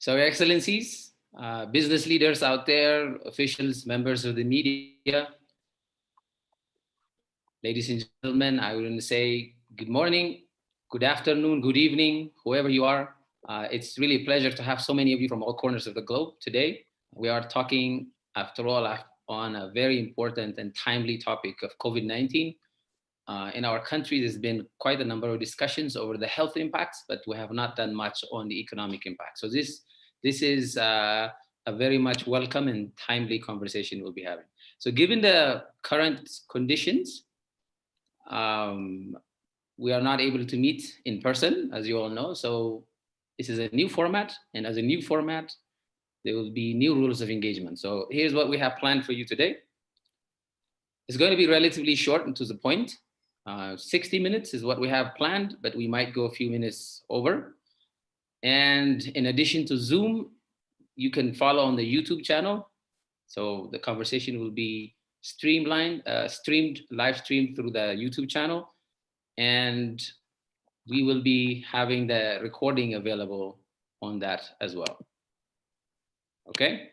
So, Your Excellencies, business leaders out there, officials, members of the media, ladies and gentlemen, I want to say good morning, good afternoon, good evening, whoever you are. It's really a pleasure to have so many of you from all corners of the globe today. We are talking, after all, on a very important and timely topic of COVID-19. In our country, there's been quite a number of discussions over the health impacts, but we have not done much on the economic impact. So this is a very much welcome and timely conversation we'll be having. So given the current conditions, we are not able to meet in person, as you all know. So this is a new format, and as a new format, there will be new rules of engagement. So here's what we have planned for you today. It's going to be relatively short and to the point. 60 minutes is what we have planned, but we might go a few minutes over. And in addition to Zoom, you can follow on the YouTube channel. So the conversation will be live streamed through the YouTube channel. And we will be having the recording available on that as well. Okay.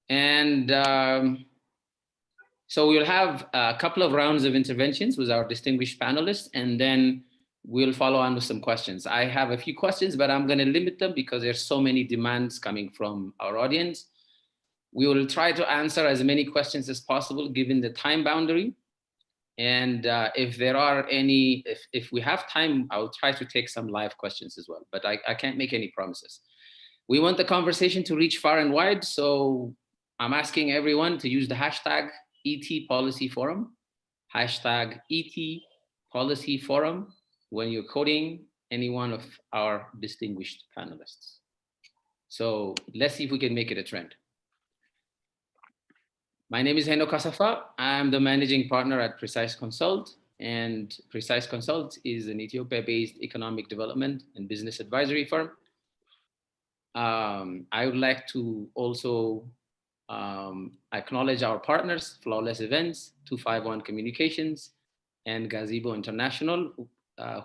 And so we'll have a couple of rounds of interventions with our distinguished panelists, and then we'll follow on with some questions. I have a few questions, but I'm going to limit them because there's so many demands coming from our audience. We will try to answer as many questions as possible given the time boundary. And if there are any, if we have time, I'll try to take some live questions as well, but I can't make any promises. We want the conversation to reach far and wide, so I'm asking everyone to use the hashtag ET Policy Forum, hashtag ET Policy Forum, when you're quoting any one of our distinguished panelists. So let's see if we can make it a trend. My name is Heno Kasafa. I'm the managing partner at Precise Consult, and Precise Consult is an Ethiopia-based economic development and business advisory firm. I would like to also acknowledge our partners, Flawless Events, 251 Communications, and Gazebo International,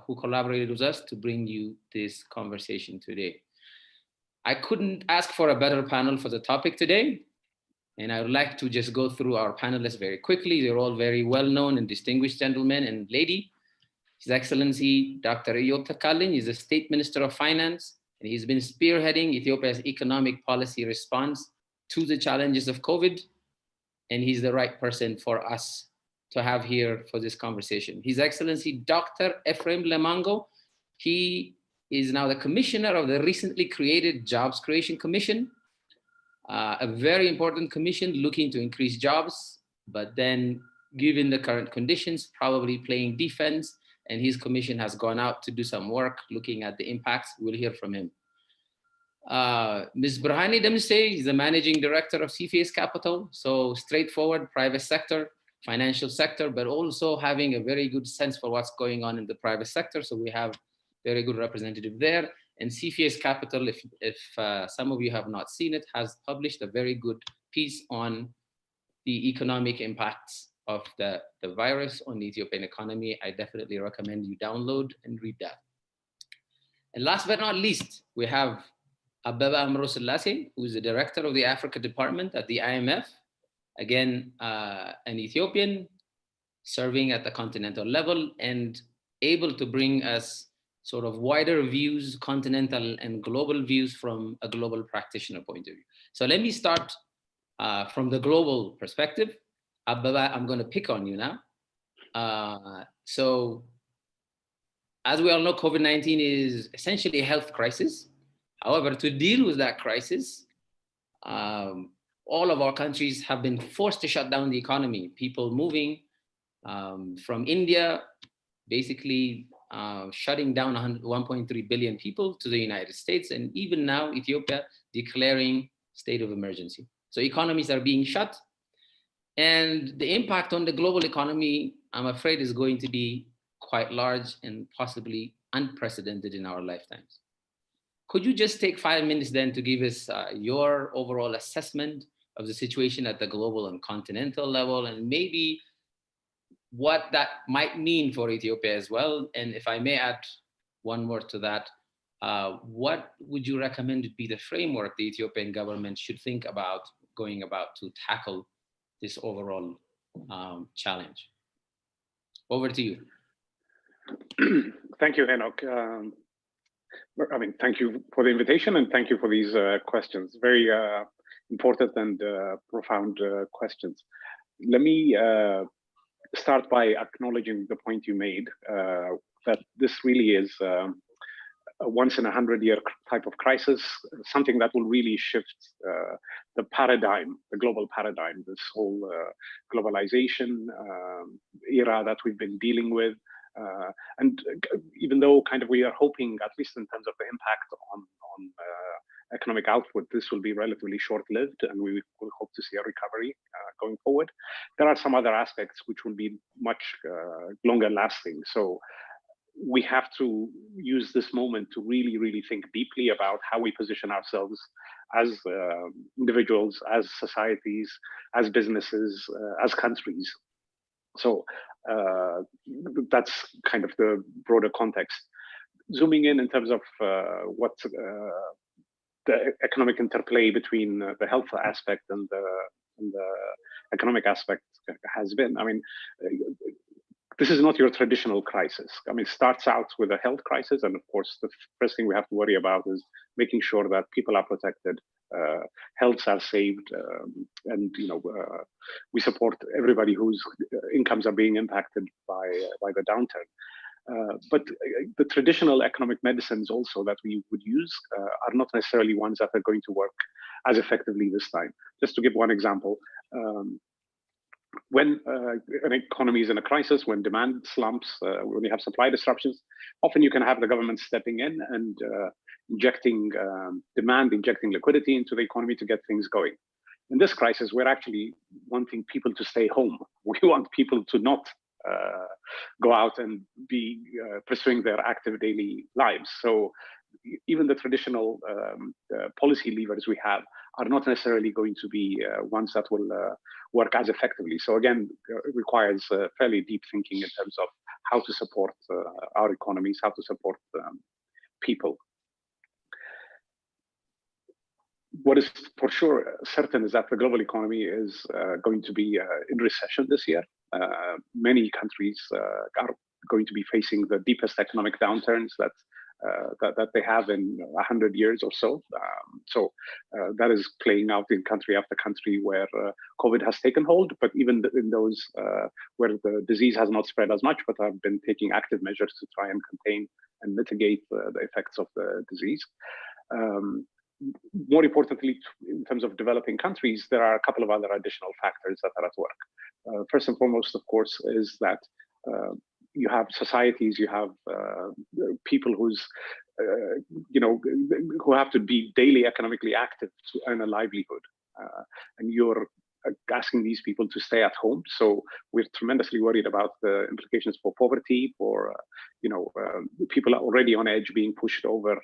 who collaborated with us to bring you this conversation today. I couldn't ask for a better panel for the topic today, and I would like to just go through our panelists very quickly. They're all very well-known and distinguished gentlemen and lady. His Excellency Dr. Eyob Takalin is the State Minister of Finance, and he's been spearheading Ethiopia's economic policy response to the challenges of COVID, and he's the right person for us to have here for this conversation. His Excellency Dr. Ephraim Lemango, he is now the commissioner of the recently created Jobs Creation Commission, a very important commission looking to increase jobs, but then given the current conditions, probably playing defense, and his commission has gone out to do some work looking at the impacts. We'll hear from him. Ms. Burhani Damse is the managing director of CFA's Capital, so straightforward private sector, financial sector, but also having a very good sense for what's going on in the private sector. So we have very good representative there. And CFA's Capital, if some of you have not seen it, has published a very good piece on the economic impacts of the virus on the Ethiopian economy. I definitely recommend you download and read that. And last but not least, we have Abeba Amro Selassie, who is the director of the Africa department at the IMF. Again, an Ethiopian serving at the continental level and able to bring us sort of wider views, continental and global views from a global practitioner point of view. So let me start from the global perspective. Abeba, I'm going to pick on you now. So as we all know, COVID-19 is essentially a health crisis. However, to deal with that crisis, all of our countries have been forced to shut down the economy. People moving from India, basically shutting down 1.3 billion people to the United States, and even now Ethiopia declaring state of emergency. So economies are being shut, and the impact on the global economy, I'm afraid, is going to be quite large and possibly unprecedented in our lifetimes. Could you just take 5 minutes then to give us your overall assessment of the situation at the global and continental level, and maybe what that might mean for Ethiopia as well? And if I may add one more to that, what would you recommend would be the framework the Ethiopian government should think about going about to tackle this overall challenge? Over to you. Thank you, Enoch. Thank you for the invitation and thank you for these questions. Very important and profound questions. Let me start by acknowledging the point you made, that this really is a once in 100-year type of crisis, something that will really shift the paradigm, the global paradigm, this whole globalization era that we've been dealing with. And even though kind of we are hoping, at least in terms of the impact on economic output, this will be relatively short-lived and we will hope to see a recovery going forward. There are some other aspects which will be much longer lasting. So we have to use this moment to really, really think deeply about how we position ourselves as individuals, as societies, as businesses, as countries. So that's kind of the broader context. Zooming in terms of what the economic interplay between the health aspect and the economic aspect has been. I mean, this is not your traditional crisis. I mean, it starts out with a health crisis, and of course, the first thing we have to worry about is making sure that people are protected, healths are saved, and we support everybody whose incomes are being impacted by the downturn. But the traditional economic medicines also that we would use are not necessarily ones that are going to work as effectively this time. Just to give one example, when an economy is in a crisis, when demand slumps, when you have supply disruptions, often you can have the government stepping in and injecting demand, injecting liquidity into the economy to get things going. In this crisis, we're actually wanting people to stay home. We want people to not go out and be pursuing their active daily lives. So even the traditional policy levers we have are not necessarily going to be ones that will work as effectively. So again, it requires fairly deep thinking in terms of how to support our economies, how to support people. What is for sure certain is that the global economy is going to be in recession this year. Many countries are going to be facing the deepest economic downturns that they have in 100 years or so. That is playing out in country after country where COVID has taken hold, but even in those where the disease has not spread as much, but have been taking active measures to try and contain and mitigate the effects of the disease. More importantly, in terms of developing countries, there are a couple of other additional factors that are at work. First and foremost, of course, is that you have societies, you have people who's, who have to be daily economically active to earn a livelihood. And you're asking these people to stay at home. So we're tremendously worried about the implications for poverty, for, people are already on edge being pushed over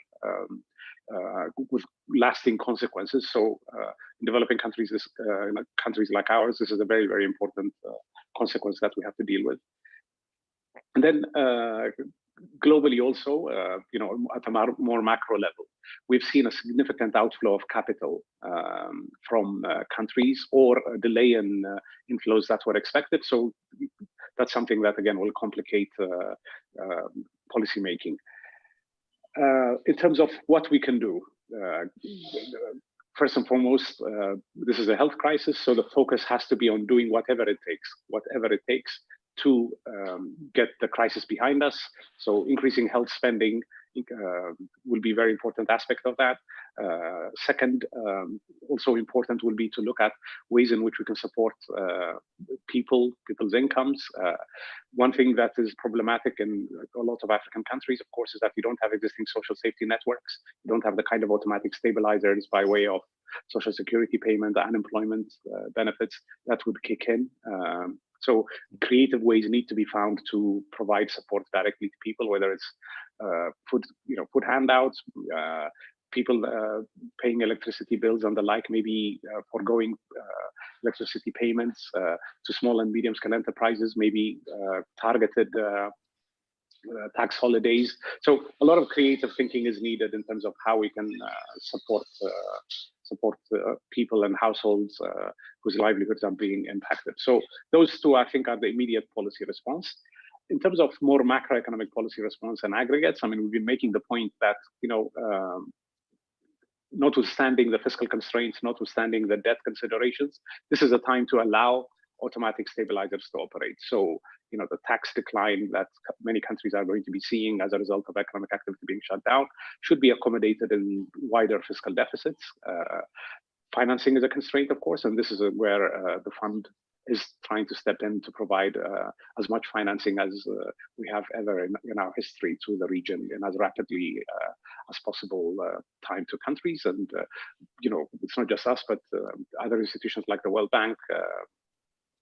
with lasting consequences. So in developing countries, countries like ours, this is a very, very important consequence that we have to deal with. And then globally also, at a more macro level, we've seen a significant outflow of capital from countries, or a delay in inflows that were expected. So that's something that, again, will complicate policy making. In terms of what we can do, first and foremost, this is a health crisis, so the focus has to be on doing whatever it takes to get the crisis behind us. So increasing health spending will be a very important aspect of that. Second, also important will be to look at ways in which we can support people's incomes. One thing that is problematic in a lot of African countries, of course, is that you don't have existing social safety networks. You don't have the kind of automatic stabilizers by way of social security payment, unemployment benefits that would kick in. So creative ways need to be found to provide support directly to people, whether it's food handouts, people paying electricity bills and the like, maybe foregoing electricity payments to small and medium-scale enterprises, maybe targeted tax holidays. So a lot of creative thinking is needed in terms of how we can support people and households whose livelihoods are being impacted. So those two, I think, are the immediate policy response. In terms of more macroeconomic policy response and aggregates, I mean, we've been making the point that, notwithstanding the fiscal constraints, notwithstanding the debt considerations, this is a time to allow automatic stabilizers to operate. So, the tax decline that many countries are going to be seeing as a result of economic activity being shut down should be accommodated in wider fiscal deficits. Financing is a constraint, of course, and this is where the fund is trying to step in to provide as much financing as we have ever in our history to the region in as rapidly as possible time to countries. And, it's not just us, but other institutions like the World Bank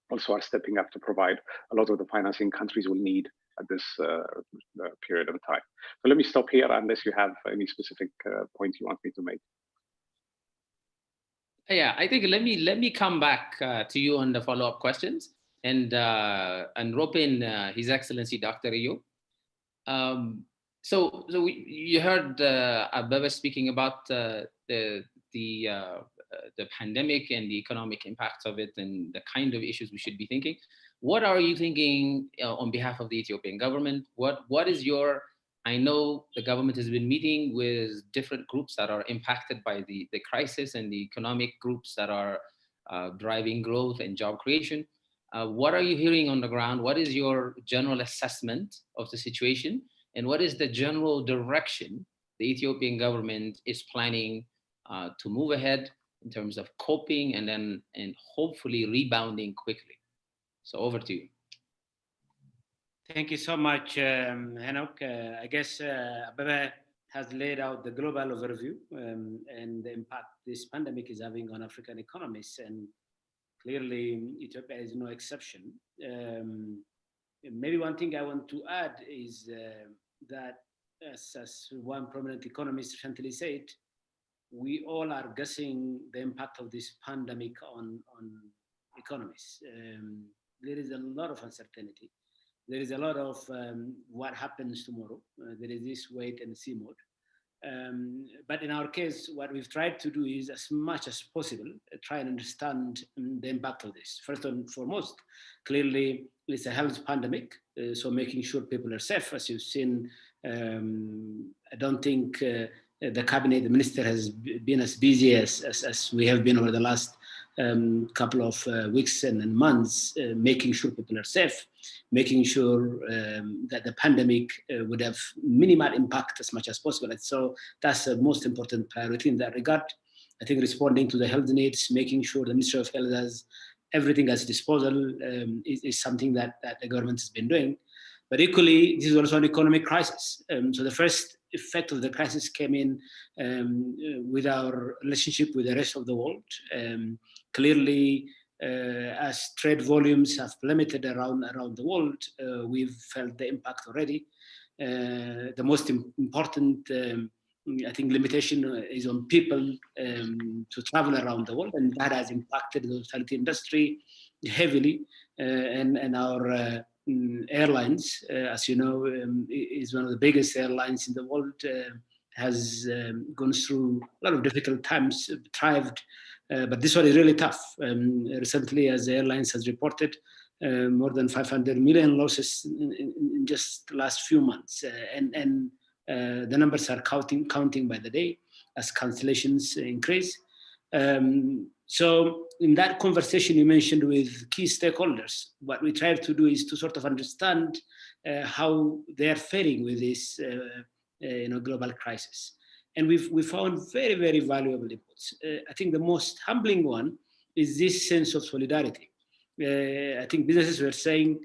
also are stepping up to provide a lot of the financing countries will need at this period of time. So let me stop here unless you have any specific points you want me to make. Yeah, I think let me come back to you on the follow-up questions and rope in His Excellency Dr. Ayub. So you heard Abebe speaking about the pandemic and the economic impacts of it and the kind of issues we should be thinking. What are you thinking on behalf of the Ethiopian government? What is your, I know the government has been meeting with different groups that are impacted by the crisis and the economic groups that are driving growth and job creation. What are you hearing on the ground? What is your general assessment of the situation? And what is the general direction the Ethiopian government is planning to move ahead in terms of coping and hopefully rebounding quickly? So over to you. Thank you so much, Henok. I guess Abebe has laid out the global overview and the impact this pandemic is having on African economies. And clearly, Ethiopia is no exception. Maybe one thing I want to add is that, as one prominent economist recently said, we all are guessing the impact of this pandemic on economies. There is a lot of uncertainty. There is a lot of what happens tomorrow. There is this wait and see mode. But in our case, what we've tried to do is, as much as possible, try and understand the impact of this. First and foremost, clearly, it's a health pandemic, so making sure people are safe. As you've seen, I don't think the cabinet, the minister has been as busy as we have been over the last couple of weeks and months, making sure people are safe, making sure that the pandemic would have minimal impact as much as possible. And so that's the most important priority in that regard. I think responding to the health needs, making sure the Ministry of Health has everything at disposal is something that the government has been doing. But equally, this is also an economic crisis. So the first effect of the crisis came in with our relationship with the rest of the world. Clearly, as trade volumes have plummeted around the world, we've felt the impact already. The most important, I think, limitation is on people to travel around the world, and that has impacted the hospitality industry heavily. And our airlines, as you know, is one of the biggest airlines in the world, has gone through a lot of difficult times, thrived, but this one is really tough. Recently, as the airlines has reported, more than 500 million losses in just the last few months. And the numbers are counting by the day as cancellations increase. So in that conversation you mentioned with key stakeholders, what we tried to do is to sort of understand how they are faring with this global crisis. And we found very, very valuable inputs. I think the most humbling one is this sense of solidarity. I think businesses were saying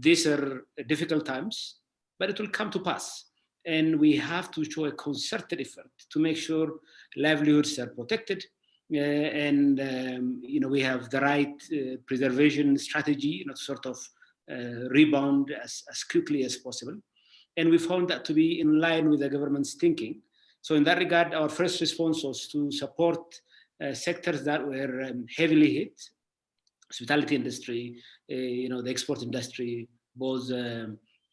these are difficult times, but it will come to pass. And we have to show a concerted effort to make sure livelihoods are protected, and we have the right preservation strategy, to sort of rebound as quickly as possible. And we found that to be in line with the government's thinking. So in that regard, our first response was to support sectors that were heavily hit: hospitality industry, the export industry, both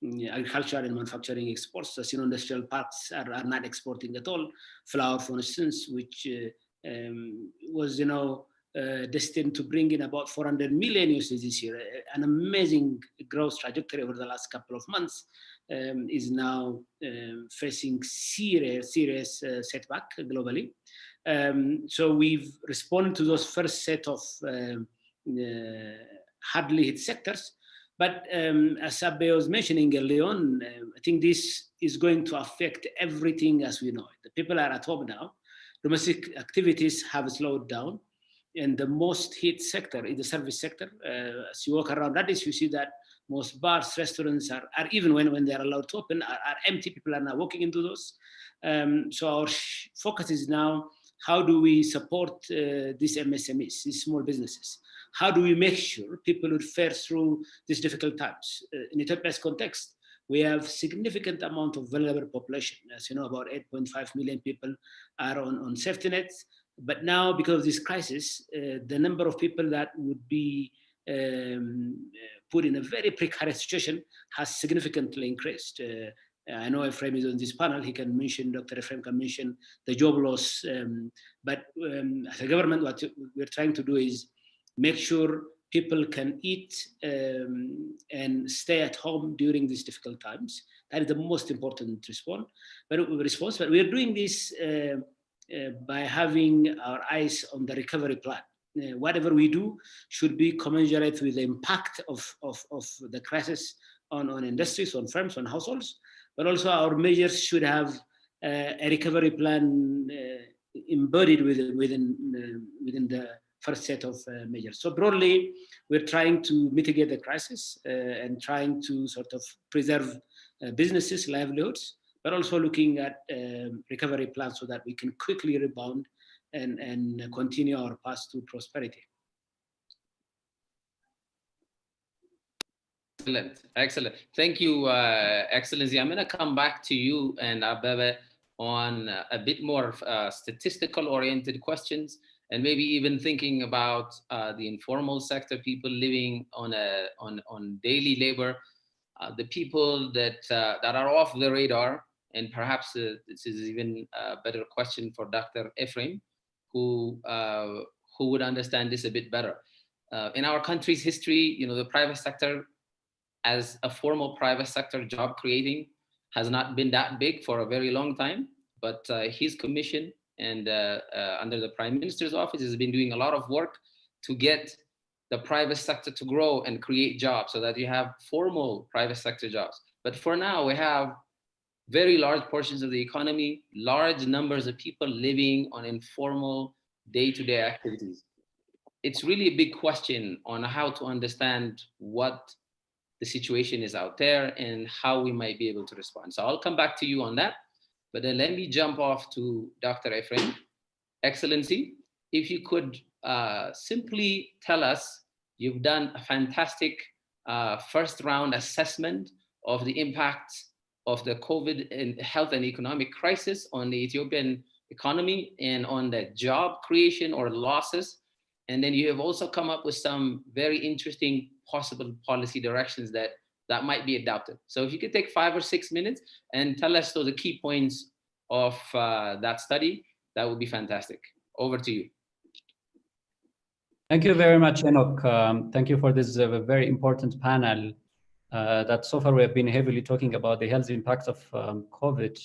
agriculture and manufacturing exports. As you know, industrial parks are not exporting at all. Flour, for instance, which was, destined to bring in about 400 million USD this year, an amazing growth trajectory over the last couple of months, is now facing serious setback globally. So we've responded to those first set of hardly hit sectors. But as Abbe was mentioning early on, I think this is going to affect everything as we know it. The people are at home now. Domestic activities have slowed down. And the most hit sector is the service sector. As you walk around Addis, you see that most bars, restaurants are even when they are allowed to open, are empty. People are now walking into those. So our focus is now, how do we support these MSMEs, these small businesses? How do we make sure people would fare through these difficult times? In Ethiopia's context, we have significant amount of vulnerable population. As you know, about 8.5 million people are on safety nets. But now, because of this crisis, the number of people that would be put in a very precarious situation has significantly increased. I know Ephraim is on this panel. He can mention, Dr. Ephraim can mention the job loss. But as a government, what we're trying to do is make sure people can eat and stay at home during these difficult times. That is the most important response. But we're doing this by having our eyes on the recovery plan. Whatever we do should be commensurate with the impact of the crisis on industries, on firms, on households. But also our measures should have a recovery plan embedded within the first set of measures. So broadly, we're trying to mitigate the crisis and trying to sort of preserve businesses, livelihoods, but also looking at recovery plans so that we can quickly rebound and continue our path to prosperity. Excellent. Thank you, Excellency. I'm going to come back to you and Abebe on a bit more statistical-oriented questions, and maybe even thinking about the informal sector, people living on daily labor, the people that are off the radar, and perhaps this is even a better question for Dr. Ephraim, who would understand this a bit better. In our country's history, the private sector, as a formal private sector job creating, has not been that big for a very long time. But his commission and under the Prime Minister's office has been doing a lot of work to get the private sector to grow and create jobs so that you have formal private sector jobs. But for now, we have very large portions of the economy, large numbers of people living on informal day-to-day activities. It's really a big question on how to understand what the situation is out there and how we might be able to respond. So I'll come back to you on that, but then let me jump off to Dr. Ephraim. Excellency, if you could simply tell us, you've done a fantastic first round assessment of the impact of the COVID and health and economic crisis on the Ethiopian economy and on the job creation or losses. And then you have also come up with some very interesting possible policy directions that might be adopted. So if you could take 5 or 6 minutes and tell us the key points of that study, that would be fantastic. Over to you. Thank you very much, Enoch. Thank you for this very important panel. That so far we have been heavily talking about the health impacts of COVID,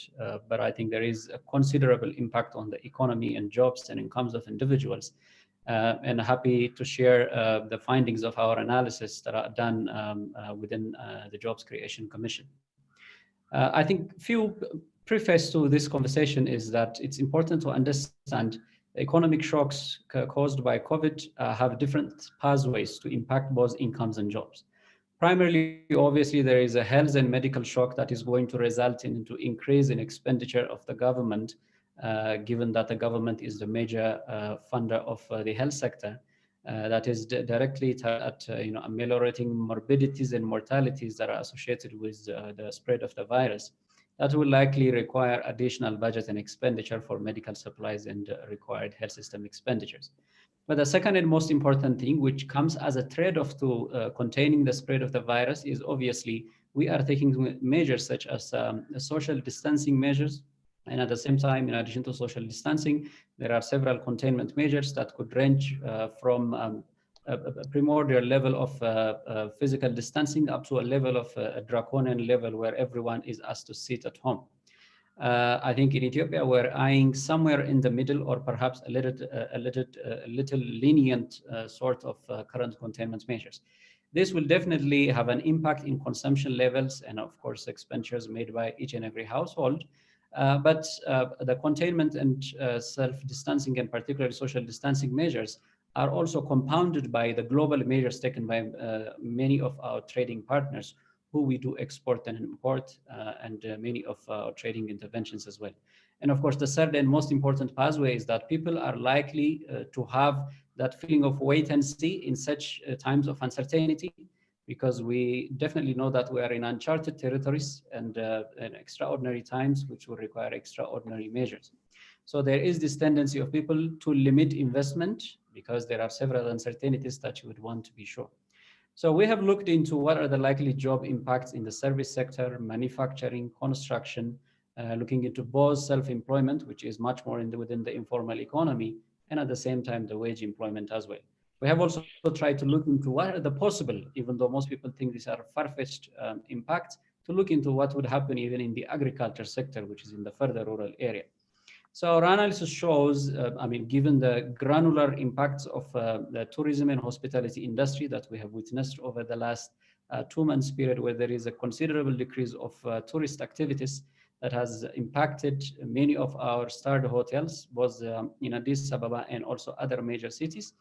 but I think there is a considerable impact on the economy and jobs and incomes of individuals. And happy to share the findings of our analysis that are done within the Jobs Creation Commission. I think few preface to this conversation is that it's important to understand economic shocks caused by COVID have different pathways to impact both incomes and jobs. Primarily, obviously, there is a health and medical shock that is going to result into increase in expenditure of the government, given that the government is the major funder of the health sector. That is directly at ameliorating morbidities and mortalities that are associated with the spread of the virus. That will likely require additional budget and expenditure for medical supplies and required health system expenditures. But the second and most important thing, which comes as a trade-off to containing the spread of the virus, is obviously we are taking measures such as social distancing measures. And at the same time, in addition to social distancing, there are several containment measures that could range from a primordial level of physical distancing up to a level of a draconian level where everyone is asked to sit at home. I think in Ethiopia, we're eyeing somewhere in the middle or perhaps a little lenient sort of current containment measures. This will definitely have an impact in consumption levels and of course expenditures made by each and every household. But the containment and self-distancing and particularly social distancing measures are also compounded by the global measures taken by many of our trading partners who we do export and import and many of our trading interventions as well. And of course, the third and most important pathway is that people are likely to have that feeling of wait and see in such times of uncertainty, because we definitely know that we are in uncharted territories and in extraordinary times, which will require extraordinary measures. So there is this tendency of people to limit investment because there are several uncertainties that you would want to be sure. So we have looked into what are the likely job impacts in the service sector, manufacturing, construction, looking into both self-employment, which is much more within the informal economy, and at the same time, the wage employment as well. We have also tried to look into what are the possible, even though most people think these are far-fetched impacts, to look into what would happen even in the agriculture sector, which is in the further rural area. So our analysis shows, given the granular impacts of the tourism and hospitality industry that we have witnessed over the last 2 months period, where there is a considerable decrease of tourist activities that has impacted many of our starred hotels, both in Addis Ababa and also other major cities,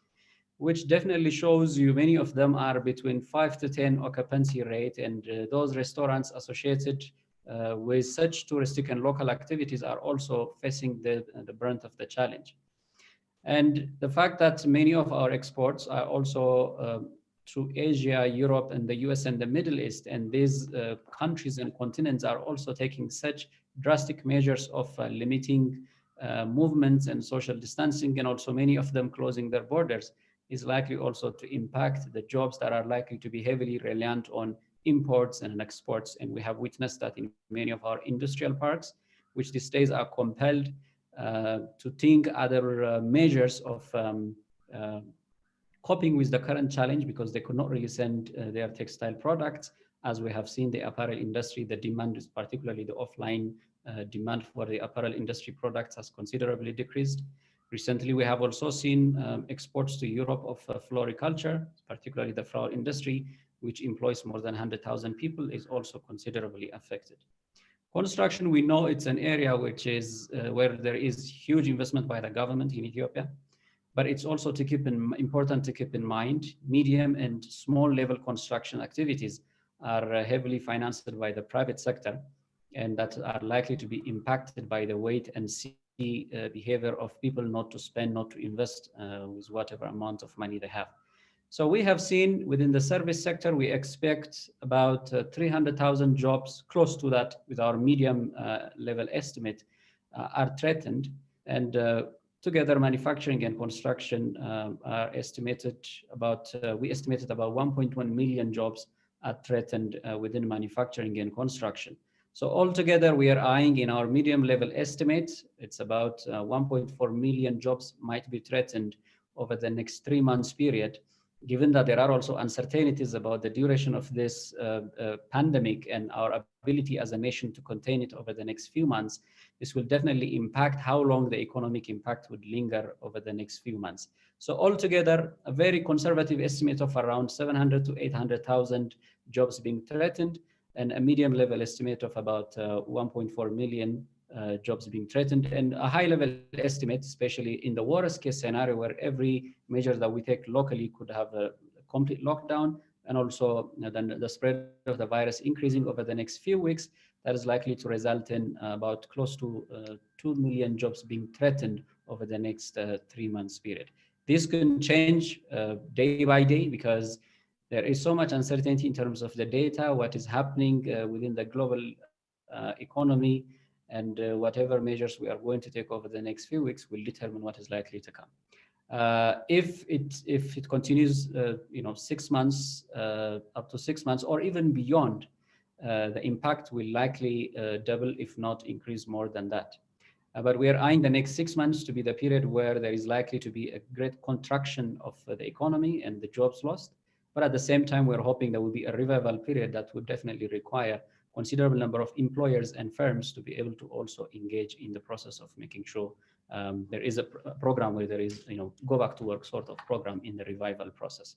which definitely shows you many of them are between 5 to 10 occupancy rate, and those restaurants associated with such touristic and local activities are also facing the brunt of the challenge. And the fact that many of our exports are also to Asia, Europe, and the US and the Middle East, and these countries and continents are also taking such drastic measures of limiting movements and social distancing, and also many of them closing their borders, is likely also to impact the jobs that are likely to be heavily reliant on imports and exports. And we have witnessed that in many of our industrial parks, which these days are compelled to think other measures of coping with the current challenge, because they could not really send their textile products. As we have seen, the apparel industry, the demand is particularly the offline demand for the apparel industry products has considerably decreased. Recently, we have also seen exports to Europe of floriculture, particularly the flower industry, which employs more than 100,000 people, is also considerably affected. Construction, we know it's an area which is where there is huge investment by the government in Ethiopia, but it's also important to keep in mind, medium and small level construction activities are heavily financed by the private sector, and that are likely to be impacted by the wait and see behavior of people not to spend, not to invest with whatever amount of money they have. So we have seen within the service sector, we expect about 300,000 jobs, close to that with our medium level estimate, are threatened. And together, manufacturing and construction are estimated about, we estimated about 1.1 million jobs are threatened within manufacturing and construction. So altogether, we are eyeing in our medium level estimates, it's about 1.4 million jobs might be threatened over the next 3 months period, given that there are also uncertainties about the duration of this pandemic and our ability as a nation to contain it over the next few months. This will definitely impact how long the economic impact would linger over the next few months. So altogether, a very conservative estimate of around 700 to 800,000 jobs being threatened, and a medium level estimate of about 1.4 million jobs being threatened, and a high level estimate, especially in the worst case scenario where every measure that we take locally could have a complete lockdown, and also then the spread of the virus increasing over the next few weeks, that is likely to result in about close to 2 million jobs being threatened over the next 3 months period. This can change day by day, because there is so much uncertainty in terms of the data, what is happening within the global economy, and whatever measures we are going to take over the next few weeks will determine what is likely to come. If it continues, 6 months, up to 6 months, or even beyond, the impact will likely double, if not increase more than that. But we are eyeing the next 6 months to be the period where there is likely to be a great contraction of the economy and the jobs lost. But at the same time, we're hoping there will be a revival period that would definitely require considerable number of employers and firms to be able to also engage in the process of making sure there is a program where there is, go back to work sort of program in the revival process.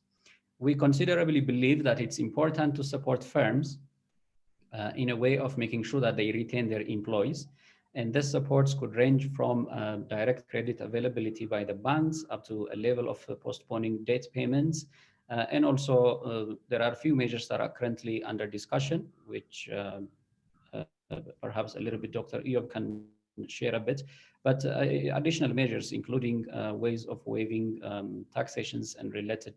We considerably believe that it's important to support firms in a way of making sure that they retain their employees. And this supports could range from direct credit availability by the banks up to a level of postponing debt payments. And also, there are a few measures that are currently under discussion, which perhaps a little bit Dr. Eob can share a bit, but additional measures, including ways of waiving taxations and related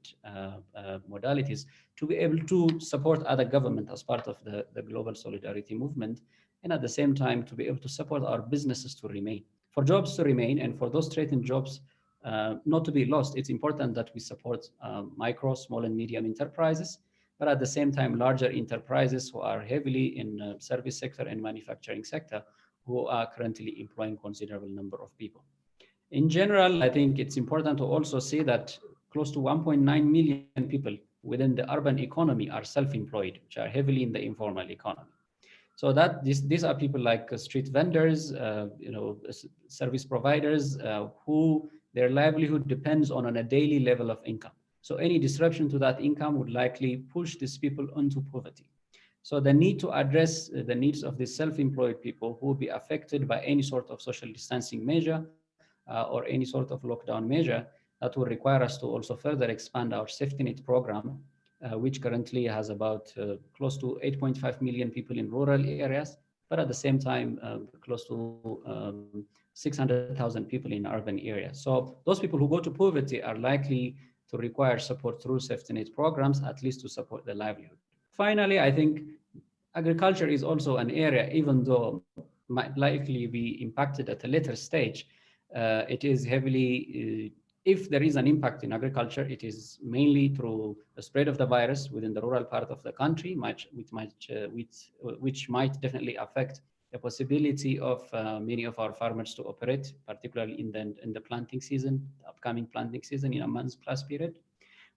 modalities to be able to support other government as part of the global solidarity movement, and at the same time to be able to support our businesses to remain. For jobs to remain and for those threatened jobs not to be lost, it's important that we support micro, small and medium enterprises, but at the same time, larger enterprises who are heavily in service sector and manufacturing sector, who are currently employing considerable number of people. In general, I think it's important to also see that close to 1.9 million people within the urban economy are self-employed, which are heavily in the informal economy. So that these are people like street vendors, service providers who their livelihood depends on a daily level of income. So any disruption to that income would likely push these people into poverty. So the need to address the needs of these self-employed people who will be affected by any sort of social distancing measure or any sort of lockdown measure, that will require us to also further expand our safety net program, which currently has about close to 8.5 million people in rural areas, but at the same time, close to 600,000 people in urban areas. So those people who go to poverty are likely to require support through safety net programs, at least to support their livelihood. Finally, I think agriculture is also an area, even though might likely be impacted at a later stage, it is heavily, if there is an impact in agriculture, it is mainly through the spread of the virus within the rural part of the country, which might definitely affect the possibility of many of our farmers to operate, particularly in the planting season, the upcoming planting season in a month plus period.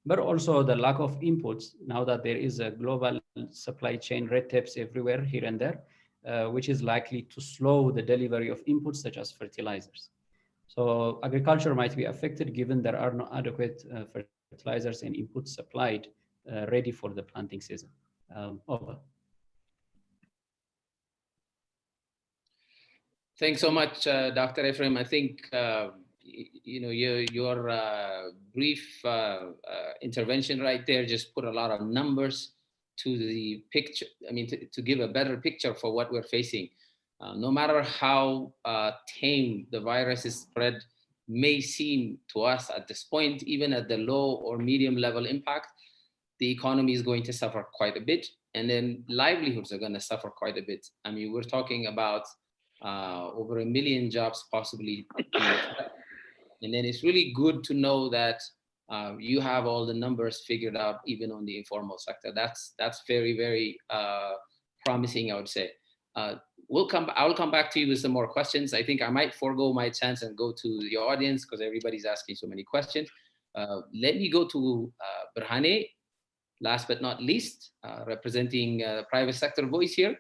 But also the lack of inputs now that there is a global supply chain red tapes everywhere here and there, which is likely to slow the delivery of inputs such as fertilizers. So agriculture might be affected given there are no adequate fertilizers and inputs supplied ready for the planting season. Over. Thanks so much, Dr. Ephraim. I think your brief intervention right there just put a lot of numbers to the picture. I mean, to give a better picture for what we're facing. No matter how tame the virus is spread may seem to us at this point, even at the low or medium level impact, the economy is going to suffer quite a bit, and then livelihoods are going to suffer quite a bit. I mean, we're talking about over 1 million jobs possibly. And then it's really good to know that you have all the numbers figured out, even on the informal sector. That's very, very promising, I would say. I'll come back to you with some more questions. I think I might forego my chance and go to the audience because everybody's asking so many questions. Let me go to Berhane, last but not least, representing the private sector voice here.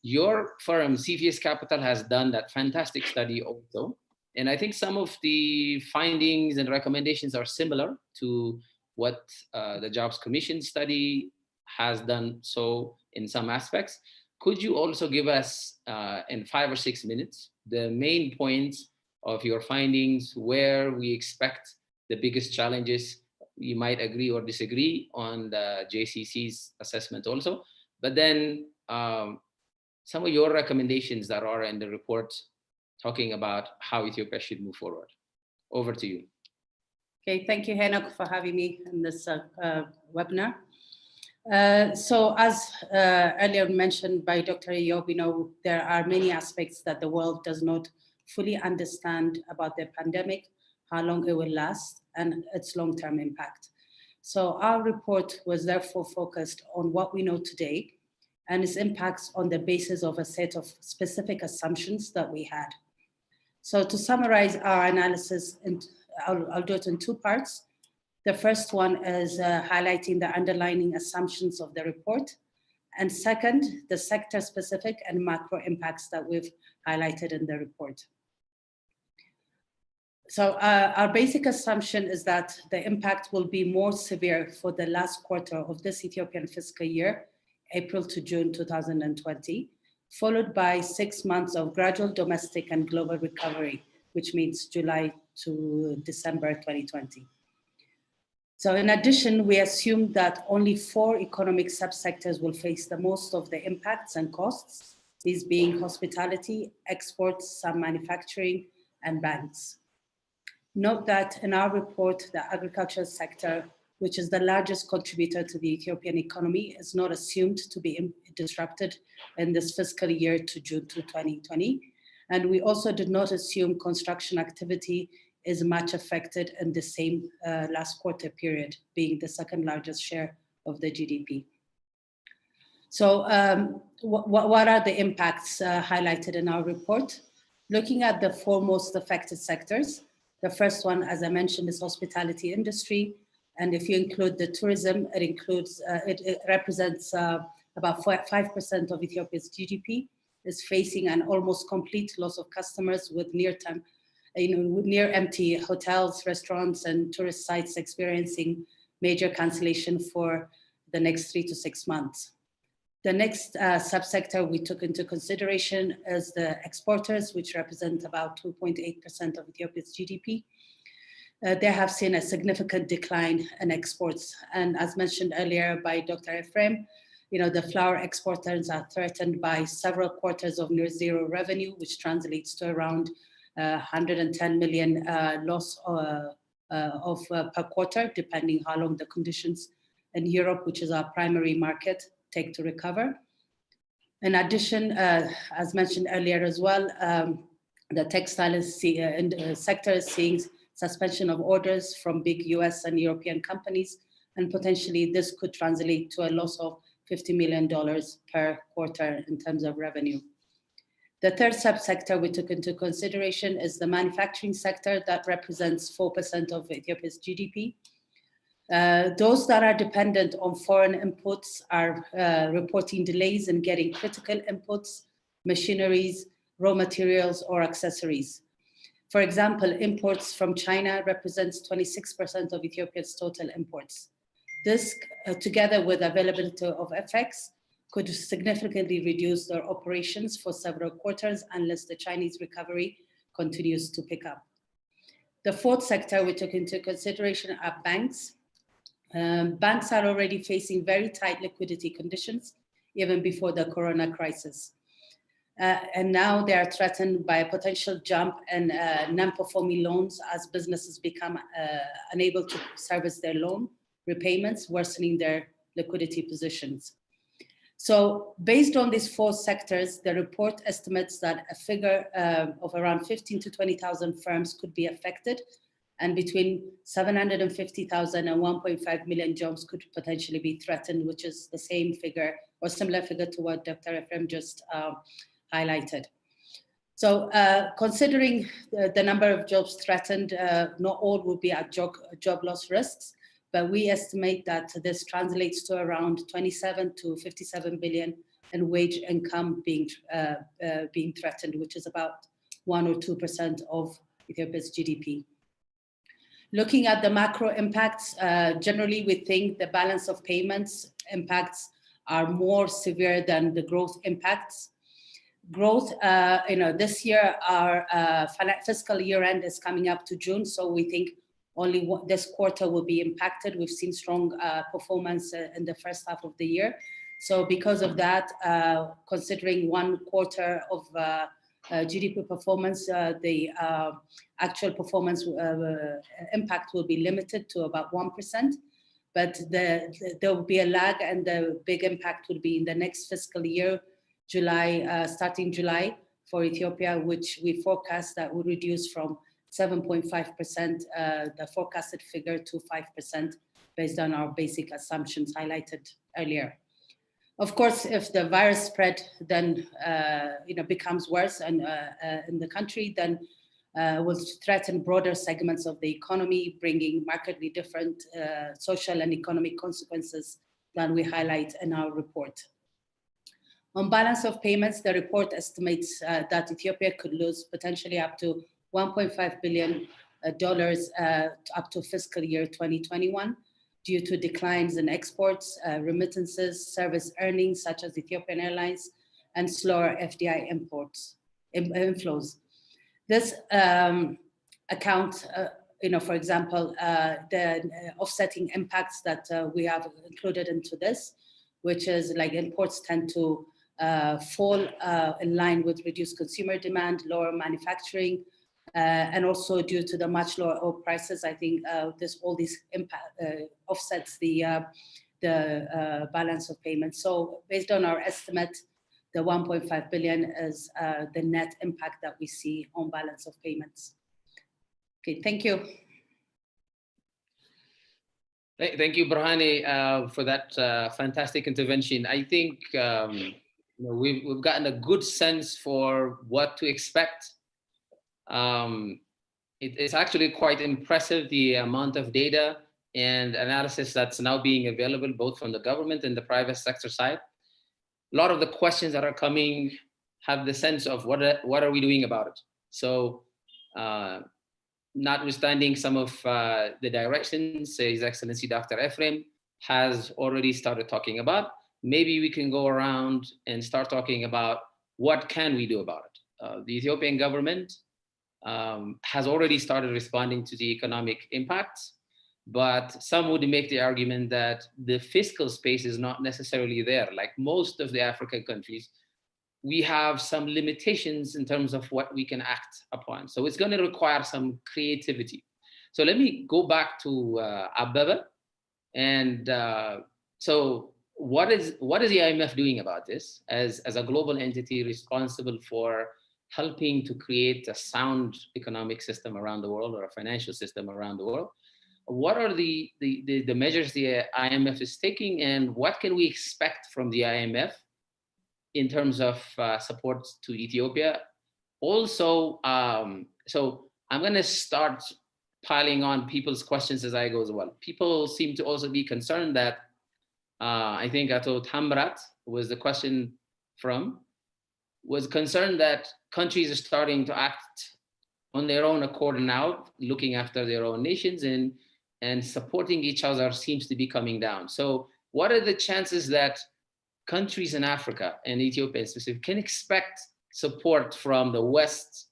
Your firm, CVS Capital, has done that fantastic study also. And I think some of the findings and recommendations are similar to what the Jobs Commission study has done so in some aspects. Could you also give us, in 5 or 6 minutes, the main points of your findings, where we expect the biggest challenges? You might agree or disagree on the JCC's assessment also, but then some of your recommendations that are in the report talking about how Ethiopia should move forward. Over to you. Okay, thank you, Henok, for having me in this webinar. So as earlier mentioned by Dr. Eob, there are many aspects that the world does not fully understand about the pandemic, how long it will last, and its long-term impact. So our report was therefore focused on what we know today and its impacts on the basis of a set of specific assumptions that we had. So to summarize our analysis, I'll do it in two parts. The first one is highlighting the underlying assumptions of the report. And second, the sector-specific and macro impacts that we've highlighted in the report. So our basic assumption is that the impact will be more severe for the last quarter of this Ethiopian fiscal year, April to June 2020, followed by 6 months of gradual domestic and global recovery, which means July to December 2020. So in addition, we assume that only 4 economic subsectors will face the most of the impacts and costs, these being hospitality, exports, some manufacturing, and banks. Note that in our report, the agricultural sector, which is the largest contributor to the Ethiopian economy, is not assumed to be disrupted in this fiscal year to June 2020. And we also did not assume construction activity is much affected in the same last quarter period, being the second largest share of the GDP. So what are the impacts highlighted in our report? Looking at the 4 most affected sectors, the first one, as I mentioned, is hospitality industry. And if you include the tourism, it represents about 5% of Ethiopia's GDP, is facing an almost complete loss of customers with near empty hotels, restaurants, and tourist sites experiencing major cancellation for the next 3 to 6 months. The next subsector we took into consideration is the exporters, which represent about 2.8% of Ethiopia's GDP. They have seen a significant decline in exports. And as mentioned earlier by Dr. Ephraim, the flour exporters are threatened by several quarters of near zero revenue, which translates to around 110 million loss per quarter, depending how long the conditions in Europe, which is our primary market, take to recover. In addition, as mentioned earlier as well, the textile sector is seeing suspension of orders from big US and European companies, and potentially this could translate to a loss of $50 million per quarter in terms of revenue. The third subsector we took into consideration is the manufacturing sector that represents 4% of Ethiopia's GDP. Those that are dependent on foreign inputs are reporting delays in getting critical inputs, machineries, raw materials, or accessories. For example, imports from China represents 26% of Ethiopia's total imports. This, together with availability of FX, could significantly reduce their operations for several quarters unless the Chinese recovery continues to pick up. The fourth sector we took into consideration are banks. Banks are already facing very tight liquidity conditions, even before the corona crisis. And now they are threatened by a potential jump in non-performing loans as businesses become unable to service their loan repayments, worsening their liquidity positions. So based on these 4 sectors, the report estimates that a figure of around 15 to 20,000 firms could be affected, and between 750,000 and 1.5 million jobs could potentially be threatened, which is the same figure or similar figure to what Dr. Ephraim just highlighted. So considering the number of jobs threatened, not all will be at job loss risks, but we estimate that this translates to around 27 to 57 billion in wage income being threatened, which is about 1 or 2% of Ethiopia's GDP. Looking at the macro impacts, generally we think the balance of payments impacts are more severe than the growth impacts. Growth, this year our fiscal year end is coming up to June, so we think only this quarter will be impacted. We've seen strong performance in the first half of the year. So because of that, considering 1 quarter of GDP performance, the actual performance impact will be limited to about 1%, but there will be a lag, and the big impact would be in the next fiscal year, starting July for Ethiopia, which we forecast that will reduce from 7.5%, the forecasted figure, to 5% based on our basic assumptions highlighted earlier. Of course, if the virus spread then becomes worse and in the country, then will threaten broader segments of the economy, bringing markedly different social and economic consequences than we highlight in our report. On balance of payments, the report estimates that Ethiopia could lose potentially up to $1.5 billion up to fiscal year 2021 due to declines in exports, remittances, service earnings such as Ethiopian Airlines, and slower FDI inflows. This account, for example, the offsetting impacts that we have included into this, which is like imports tend to fall in line with reduced consumer demand, lower manufacturing, and also due to the much lower oil prices. I think all these impact offsets the balance of payments. So based on our estimate, the 1.5 billion is the net impact that we see on balance of payments. Okay, thank you. Thank you, Burhani, for that fantastic intervention. I think we've gotten a good sense for what to expect. It's actually quite impressive, the amount of data and analysis that's now being available, both from the government and the private sector side. A lot of the questions that are coming have the sense of what are we doing about it? So notwithstanding some of the directions His Excellency Dr. Ephraim has already started talking about, maybe we can go around and start talking about what can we do about it. The Ethiopian government has already started responding to the economic impacts, but some would make the argument that the fiscal space is not necessarily there. Like most of the African countries, we have some limitations in terms of what we can act upon. So it's going to require some creativity. So let me go back to Ababa. And so what is the IMF doing about this as a global entity responsible for helping to create a sound economic system around the world, or a financial system around the world? What are the measures the IMF is taking, and what can we expect from the IMF in terms of support to Ethiopia? Also, so I'm going to start piling on people's questions as I go as well. People seem to also be concerned that, I think Ato Tamrat was the question from, was concerned that countries are starting to act on their own accord now, looking after their own nations, and supporting each other seems to be coming down. So what are the chances that countries in Africa, and Ethiopia specifically, can expect support from the West?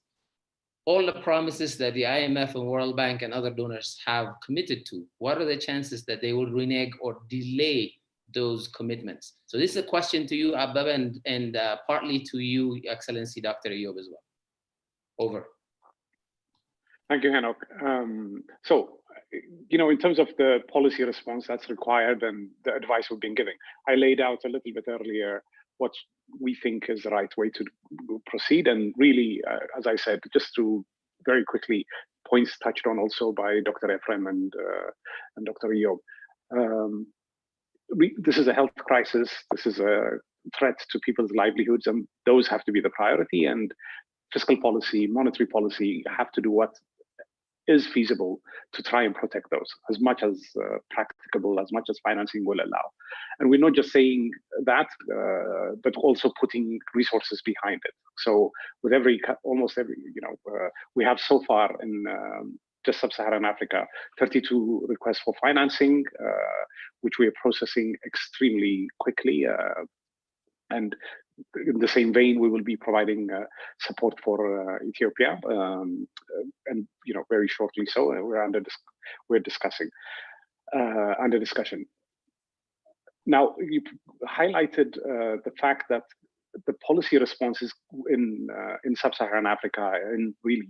All the promises that the IMF and World Bank and other donors have committed to, what are the chances that they will renege or delay those commitments? So this is a question to you, Ababa, and partly to you, Excellency Dr. Eyob, as well. Over. Thank you, Henok. So, in terms of the policy response that's required and the advice we've been giving, I laid out a little bit earlier what we think is the right way to proceed. And really, as I said, just to very quickly, points touched on also by Dr. Ephraim and Dr. Eyob. This is a health crisis. This is a threat to people's livelihoods, and those have to be the priority. And fiscal policy, monetary policy have to do what is feasible to try and protect those as much as practicable, as much as financing will allow. And we're not just saying that, but also putting resources behind it. So with almost every, we have so far in just sub-Saharan Africa, 32 requests for financing, which we are processing extremely quickly. And in the same vein, we will be providing support for Ethiopia, and very shortly. So we're discussing under discussion. Now, you highlighted the fact that the policy responses in sub-Saharan Africa, in really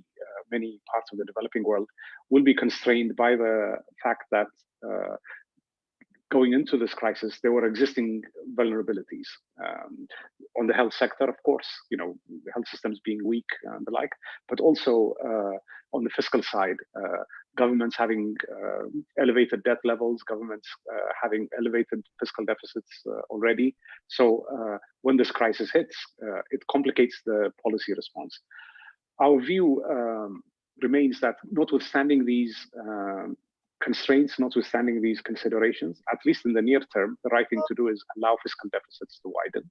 many parts of the developing world, will be constrained by the fact that going into this crisis, there were existing vulnerabilities on the health sector, of course, health systems being weak and the like, but also on the fiscal side, governments having elevated debt levels, governments having elevated fiscal deficits already. So when this crisis hits, it complicates the policy response. Our view remains that notwithstanding these constraints, notwithstanding these considerations, at least in the near term, the right thing to do is allow fiscal deficits to widen.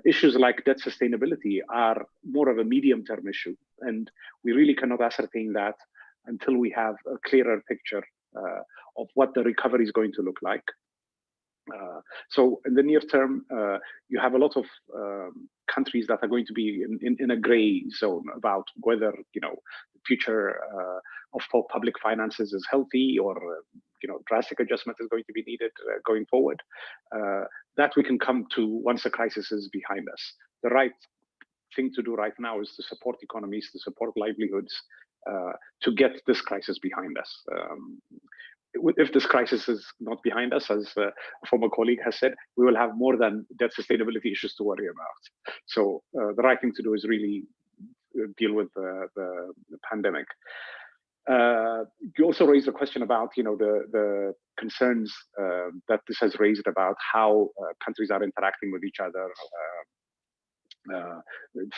Issues like debt sustainability are more of a medium-term issue, and we really cannot ascertain that until we have a clearer picture of what the recovery is going to look like. So in the near term, you have a lot of countries that are going to be in a gray zone about whether the future of public finances is healthy, or drastic adjustment is going to be needed going forward. That we can come to once the crisis is behind us. The right thing to do right now is to support economies, to support livelihoods, to get this crisis behind us. If this crisis is not behind us, as a former colleague has said, we will have more than debt sustainability issues to worry about. So the right thing to do is really deal with the pandemic. You also raised a question about the concerns that this has raised about how countries are interacting with each other,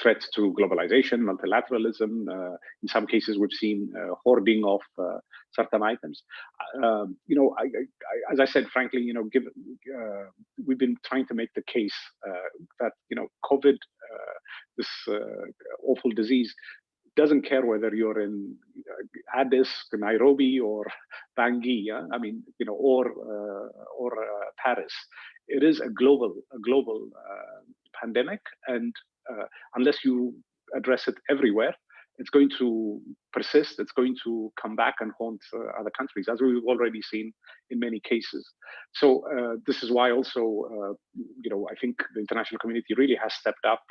threats to globalization, multilateralism. In some cases, we've seen hoarding of certain items. As I said, frankly, we've been trying to make the case that COVID, this awful disease, doesn't care whether you're in Addis, Nairobi, or Bangui, or Paris. It is a global pandemic, and unless you address it everywhere, it's going to persist. It's going to come back and haunt other countries, as we've already seen in many cases. So this is why also, I think the international community really has stepped up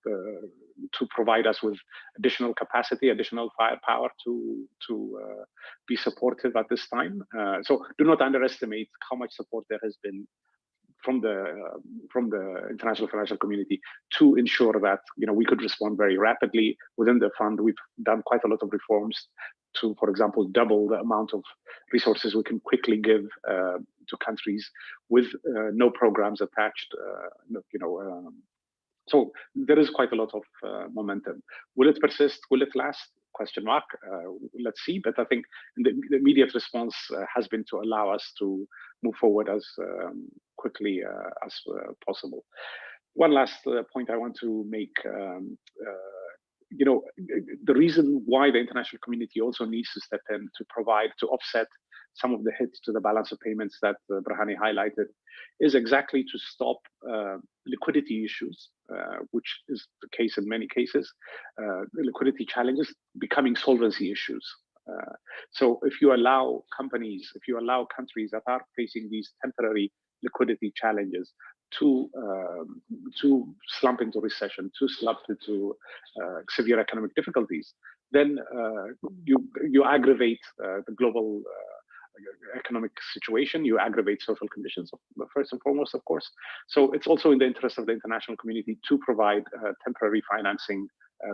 to provide us with additional capacity, additional firepower to be supportive at this time. So do not underestimate how much support there has been from the international financial community to ensure that we could respond very rapidly within the fund. We've done quite a lot of reforms to, for example, double the amount of resources we can quickly give to countries with no programs attached. So there is quite a lot of momentum. Will it persist? Will it last? Question mark. Let's see. But I think the immediate response has been to allow us to move forward as quickly as possible. One last point I want to make. The reason why the international community also needs to step in to offset some of the hits to the balance of payments that Brahani highlighted is exactly to stop liquidity issues, which is the case in many cases, the liquidity challenges becoming solvency issues. So if you allow companies, if you allow countries that are facing these temporary liquidity challenges to slump into recession, to slump into severe economic difficulties, then you aggravate the global economic situation, you aggravate social conditions, first and foremost, of course. So it's also in the interest of the international community to provide temporary financing,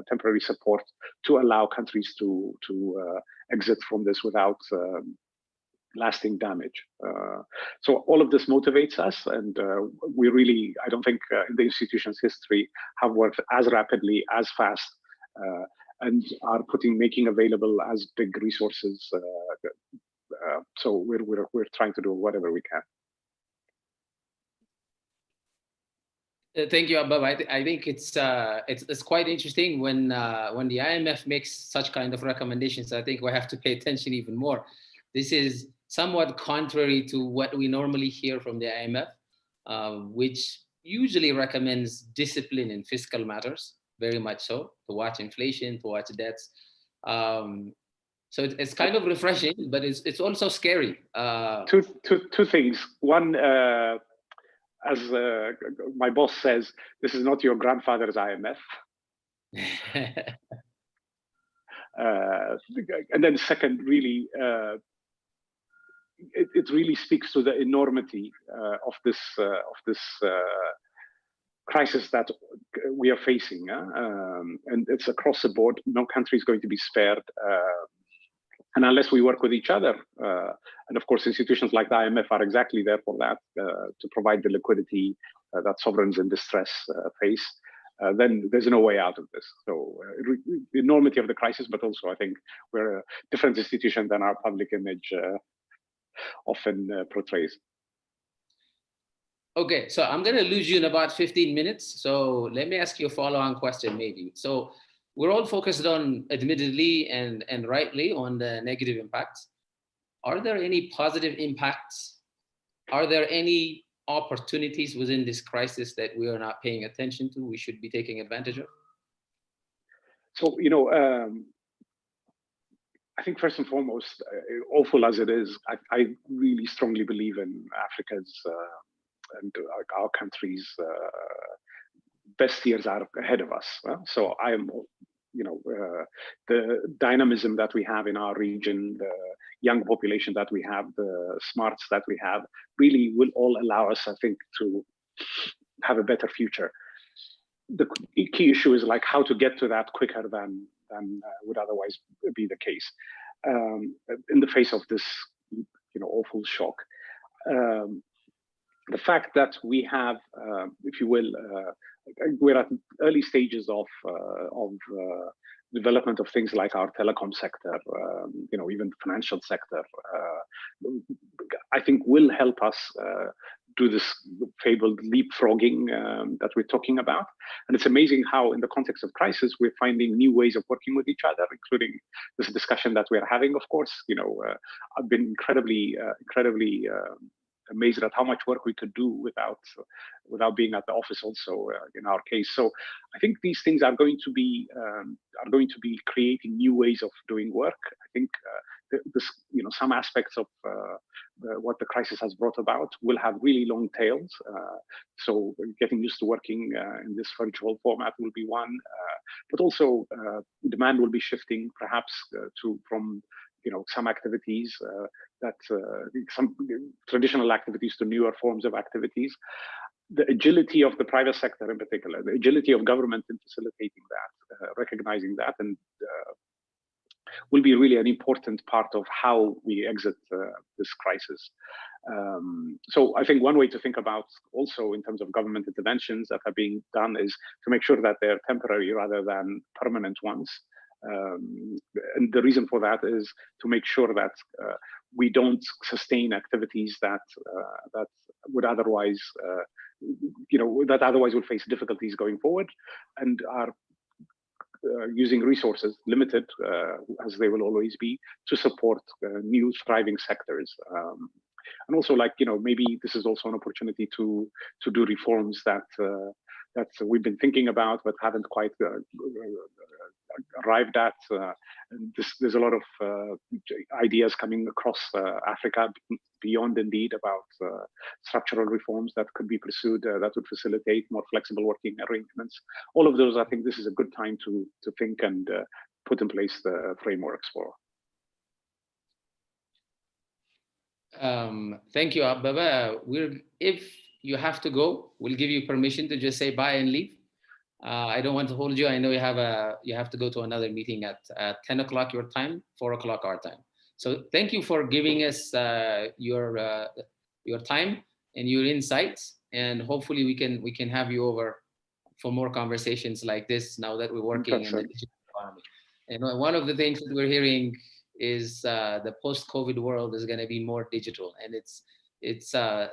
temporary support to allow countries to exit from this without lasting damage. So all of this motivates us, and we really, I don't think in the institution's history have worked as rapidly, as fast, and are making available as big resources. So we're trying to do whatever we can. Thank you, Abab. I think it's quite interesting when the IMF makes such kind of recommendations. I think we have to pay attention even more. This is somewhat contrary to what we normally hear from the IMF, which usually recommends discipline in fiscal matters, very much so, to watch inflation, to watch debts. So it's kind of refreshing, but it's also scary. Two things. One, as my boss says, this is not your grandfather's IMF. And then second, really, it really speaks to the enormity of this crisis that we are facing, and it's across the board. No country is going to be spared. And unless we work with each other, and of course, institutions like the IMF are exactly there for that, to provide the liquidity that sovereigns in distress face, then there's no way out of this. So the enormity of the crisis, but also I think we're a different institution than our public image often portrays. Okay, so I'm going to lose you in about 15 minutes. So let me ask you a follow-on question maybe. So we're all focused on, admittedly and rightly, on the negative impacts. Are there any positive impacts? Are there any opportunities within this crisis that we are not paying attention to, we should be taking advantage of? So, I think first and foremost, awful as it is, I really strongly believe in Africa's and our country's best years are ahead of us. So I am, the dynamism that we have in our region, the young population that we have, the smarts that we have, really will all allow us, I think, to have a better future. The key issue is like how to get to that quicker than would otherwise be the case in the face of this, awful shock. The fact that we have, if you will, we're at early stages of development of things like our telecom sector, even the financial sector, I think will help us do this fabled leapfrogging that we're talking about. And it's amazing how in the context of crisis, we're finding new ways of working with each other, including this discussion that we're having, of course. I've been incredibly amazed at how much work we could do without being at the office also in our case. So I think these things are going to be creating new ways of doing work. I think some aspects of what the crisis has brought about will have really long tails. So getting used to working in this virtual format will be one, but also demand will be shifting perhaps from some activities some traditional activities to newer forms of activities. The agility of the private sector in particular, the agility of government in facilitating that, recognizing that, and will be really an important part of how we exit this crisis. So I think one way to think about also in terms of government interventions that are being done is to make sure that they're temporary rather than permanent ones. And the reason for that is to make sure that we don't sustain activities that would otherwise, that otherwise would face difficulties going forward, and are using resources, limited as they will always be, to support new thriving sectors. And also, maybe this is also an opportunity to do reforms that we've been thinking about but haven't quite arrived at. There's a lot of ideas coming across Africa beyond indeed about structural reforms that could be pursued that would facilitate more flexible working arrangements. All of those, I think this is a good time to think and put in place the frameworks for. Thank you, Ababa. If you have to go, we'll give you permission to just say bye and leave. I don't want to hold you. I know you have to go to another meeting at 10 o'clock your time, 4 o'clock our time. So thank you for giving us your time and your insights, and hopefully we can have you over for more conversations like this now that we're working in the digital economy. And one of the things that we're hearing is the post-COVID world is going to be more digital, and it's a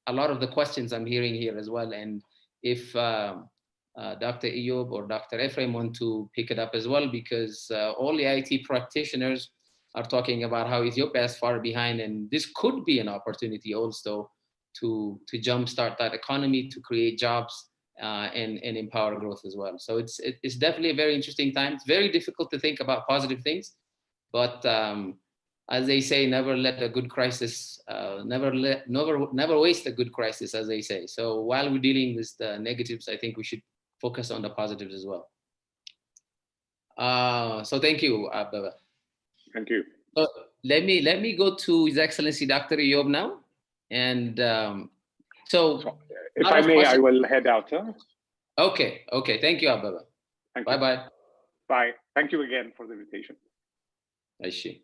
lot of the questions I'm hearing here as well. And if Dr. Eyob or Dr. Ephraim want to pick it up as well, because all the IT practitioners are talking about how Ethiopia is far behind, and this could be an opportunity also to jumpstart that economy, to create jobs and empower growth as well. So it's definitely a very interesting time. It's very difficult to think about positive things, but as they say, never let a good crisis, never waste a good crisis, as they say. So while we're dealing with the negatives, I think we should focus on the positives as well. So thank you, Ababa. Thank you. So let me go to His Excellency Dr. Eyob now, and so if I may, I will head out. Huh? Okay. Thank you, Ababa. Bye. Bye. Thank you again for the invitation. I see.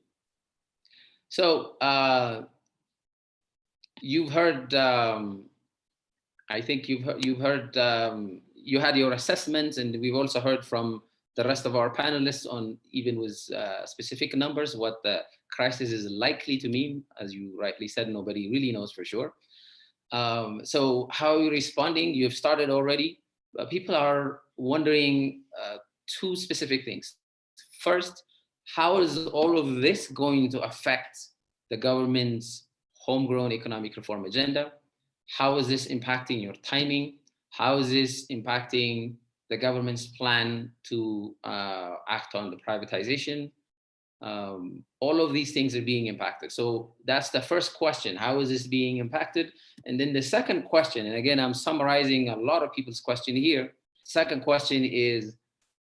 So you've heard, I think you've heard, you had your assessments, and we've also heard from the rest of our panelists on, even with specific numbers, what the crisis is likely to mean. As you rightly said, nobody really knows for sure. So how are you responding? You've started already. People are wondering two specific things. First, how is all of this going to affect the government's homegrown economic reform agenda? How is this impacting your timing? How is this impacting the government's plan to act on the privatization? All of these things are being impacted. So that's the first question. How is this being impacted? And then the second question, and again, I'm summarizing a lot of people's question here. Second question is,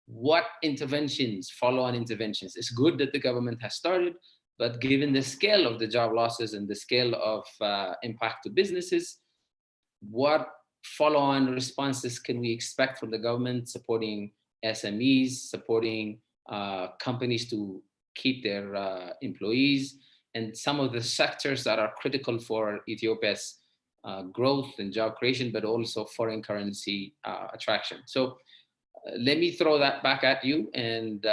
what interventions, follow-on interventions? It's good that the government has started, but given the scale of the job losses and the scale of impact to businesses, what follow-on responses can we expect from the government supporting SMEs, supporting companies to keep their employees, and some of the sectors that are critical for Ethiopia's growth and job creation, but also foreign currency attraction. So let me throw that back at you, and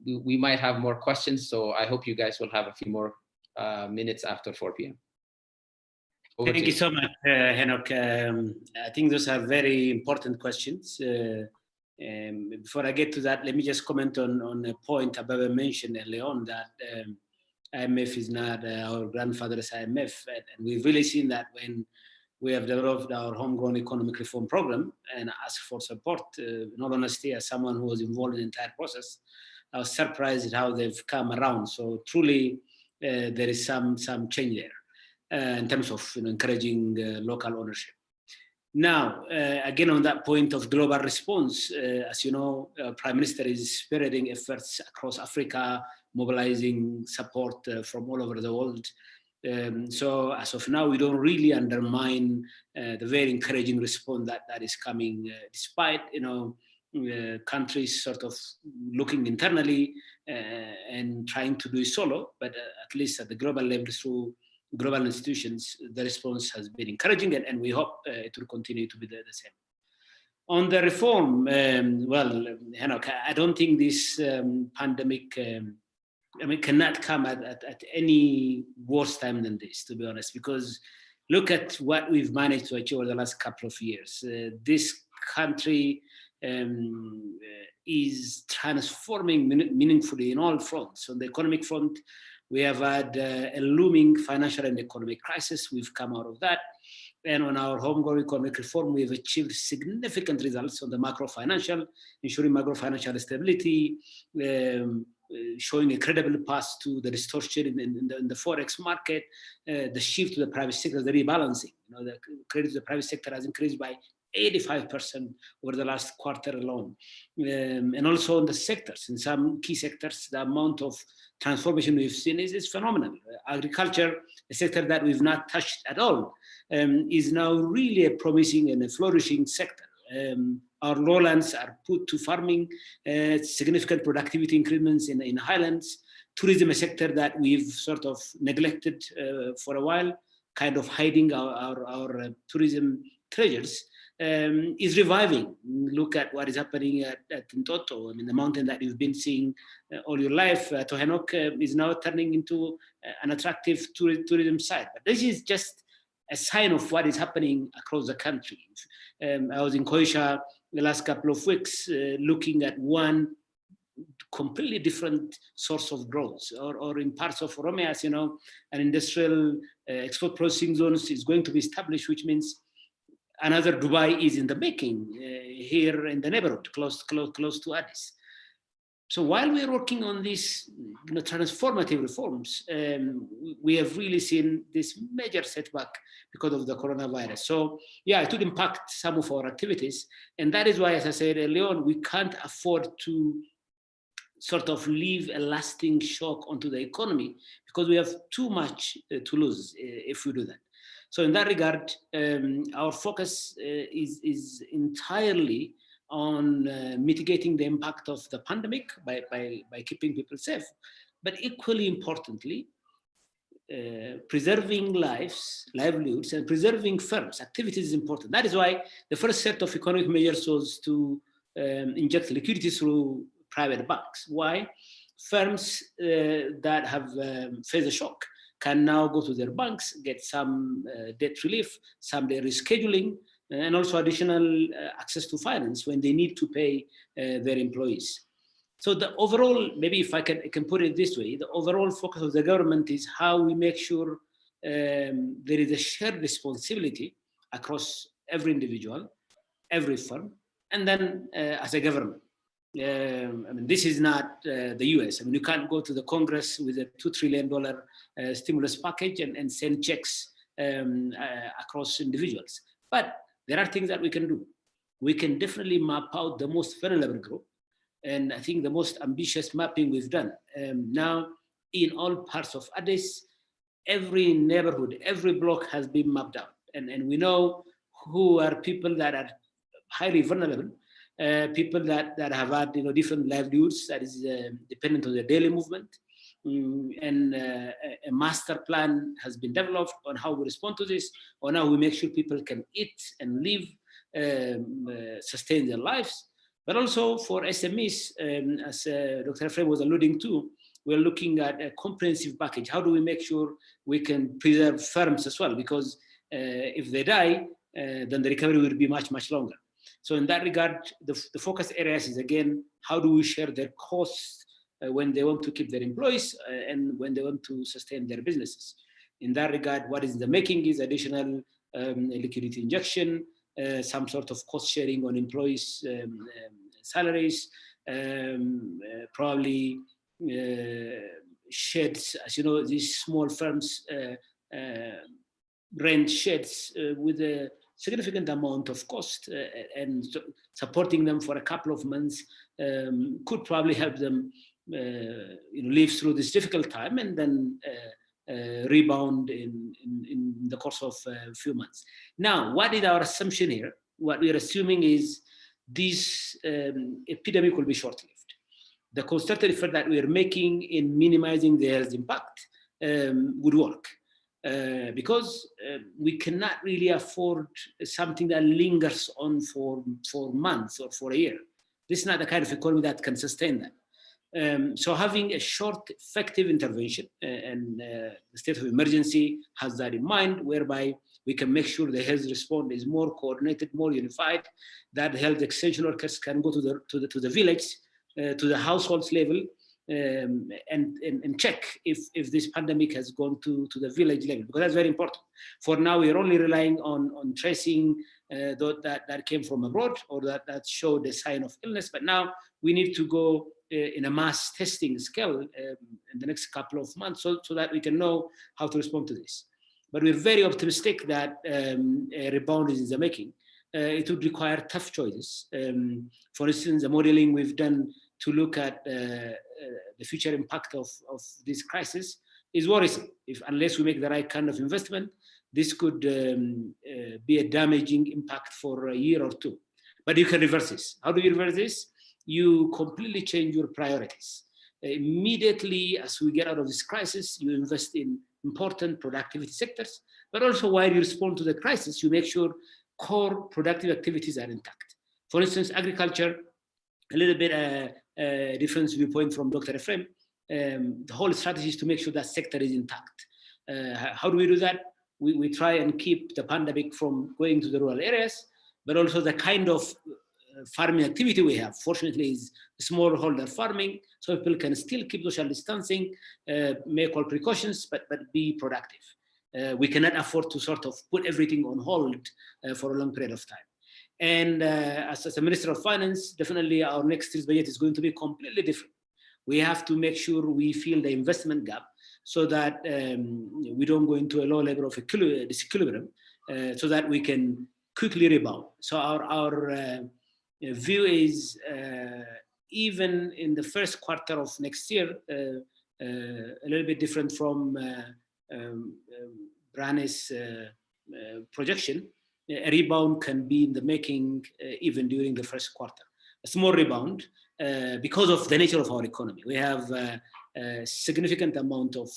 we might have more questions. So I hope you guys will have a few more minutes after 4 p.m. Thank you so much, Henok. I think those are very important questions. Before I get to that, let me just comment on a point Ababa mentioned earlier on, that IMF is not our grandfather's IMF. And we've really seen that when we have developed our homegrown economic reform program and asked for support. In all honesty, as someone who was involved in the entire process, I was surprised at how they've come around. So truly, there is some change there. In terms of encouraging local ownership. Now, again, on that point of global response, as you know, Prime Minister is spearheading efforts across Africa, mobilizing support from all over the world. So as of now, we don't really undermine the very encouraging response that is coming, despite countries sort of looking internally and trying to do it solo, but at least at the global level through global institutions, the response has been encouraging, and we hope it will continue to be the same. On the reform, well, Henok, I don't think this pandemic, cannot come at any worse time than this, to be honest, because look at what we've managed to achieve over the last couple of years. This country is transforming meaningfully in all fronts. On the economic front, we have had a looming financial and economic crisis. We've come out of that. And on our homegrown economic reform, we have achieved significant results on the macro-financial, ensuring macro-financial stability, showing a credible path to the distortion in the forex market, the shift to the private sector, the rebalancing. The credit to the private sector has increased by 85% over the last quarter alone. And also on the sectors, in some key sectors, the amount of transformation we've seen is phenomenal. Agriculture, a sector that we've not touched at all, is now really a promising and a flourishing sector. Our lowlands are put to farming, significant productivity increments in highlands. Tourism, a sector that we've sort of neglected for a while, kind of hiding our tourism treasures, is reviving. Look at what is happening at Ntoto. The mountain that you've been seeing all your life, Tohenok, is now turning into an attractive tourism site. But this is just a sign of what is happening across the country. I was in Koisha the last couple of weeks looking at one completely different source of growth, or in parts of Oromia, as you know, an industrial export processing zone is going to be established, which means another Dubai is in the making here in the neighborhood, close to Addis. So while we're working on these transformative reforms, we have really seen this major setback because of the coronavirus. So yeah, it would impact some of our activities. And that is why, as I said earlier on, we can't afford to sort of leave a lasting shock onto the economy, because we have too much to lose if we do that. So in that regard, our focus is entirely on mitigating the impact of the pandemic by keeping people safe. but equally importantly, preserving livelihoods, and preserving firms' activities is important. That is why the first set of economic measures was to inject liquidity through private banks. Why? Firms that have faced a shock can now go to their banks, get some debt relief, some debt rescheduling, and also additional access to finance when they need to pay their employees. So the overall, maybe if I can put it this way, the overall focus of the government is how we make sure there is a shared responsibility across every individual, every firm, and then as a government. I mean, this is not the US. I mean, you can't go to the Congress with a $2 trillion stimulus package and send checks across individuals. But there are things that we can do. We can definitely map out the most vulnerable group. And I think the most ambitious mapping we've done. Now, in all parts of Addis, every neighborhood, every block has been mapped out. And we know who are people that are highly vulnerable, people that have had different livelihoods that is dependent on their daily movement. And a master plan has been developed on how we respond to this, on how we make sure people can eat and live, sustain their lives. But also for SMEs, as Dr. Efrem was alluding to, we're looking at a comprehensive package. How do we make sure we can preserve firms as well? Because if they die, then the recovery will be much, much longer. So in that regard, the focus areas is, again, how do we share their costs when they want to keep their employees and when they want to sustain their businesses? In that regard, what is in the making is additional liquidity injection, some sort of cost sharing on employees' salaries, probably sheds. As you know, these small firms rent sheds with a significant amount of cost, and supporting them for a couple of months could probably help them live through this difficult time and then rebound in the course of a few months. Now, what is our assumption here? What we are assuming is this epidemic will be short-lived. The concerted effort that we are making in minimizing the health impact would work because we cannot really afford something that lingers on for months or for a year. This is not the kind of economy that can sustain that. So having a short, effective intervention and the state of emergency has that in mind, whereby we can make sure the health response is more coordinated, more unified, that health extension workers can go to the village, to the households level, and check if this pandemic has gone to the village level, because that's very important. For now, we are only relying on tracing that came from abroad or that showed a sign of illness, but now we need to go in a mass testing scale in the next couple of months so that we can know how to respond to this. But we're very optimistic that a rebound is in the making. It would require tough choices. For instance, the modeling we've done to look at the future impact of this crisis is worrisome. Unless we make the right kind of investment, this could be a damaging impact for a year or two. But you can reverse this. How do you reverse this? You completely change your priorities. Immediately as we get out of this crisis, you invest in important productivity sectors, but also while you respond to the crisis, you make sure core productive activities are intact. For instance, agriculture, a little bit different viewpoint from Dr. Efrem. The whole strategy is to make sure that sector is intact. How do we do that? We try and keep the pandemic from going to the rural areas, but also the kind of farming activity we have, fortunately, is smallholder farming, so people can still keep social distancing, make all precautions, but be productive. We cannot afford to sort of put everything on hold for a long period of time. And as a Minister of Finance, definitely our next year's budget is going to be completely different. We have to make sure we fill the investment gap so that we don't go into a low level of disequilibrium, so that we can quickly rebound. So our view is even in the first quarter of next year, a little bit different from Brane's projection, a rebound can be in the making even during the first quarter. A small rebound because of the nature of our economy. We have significant amount of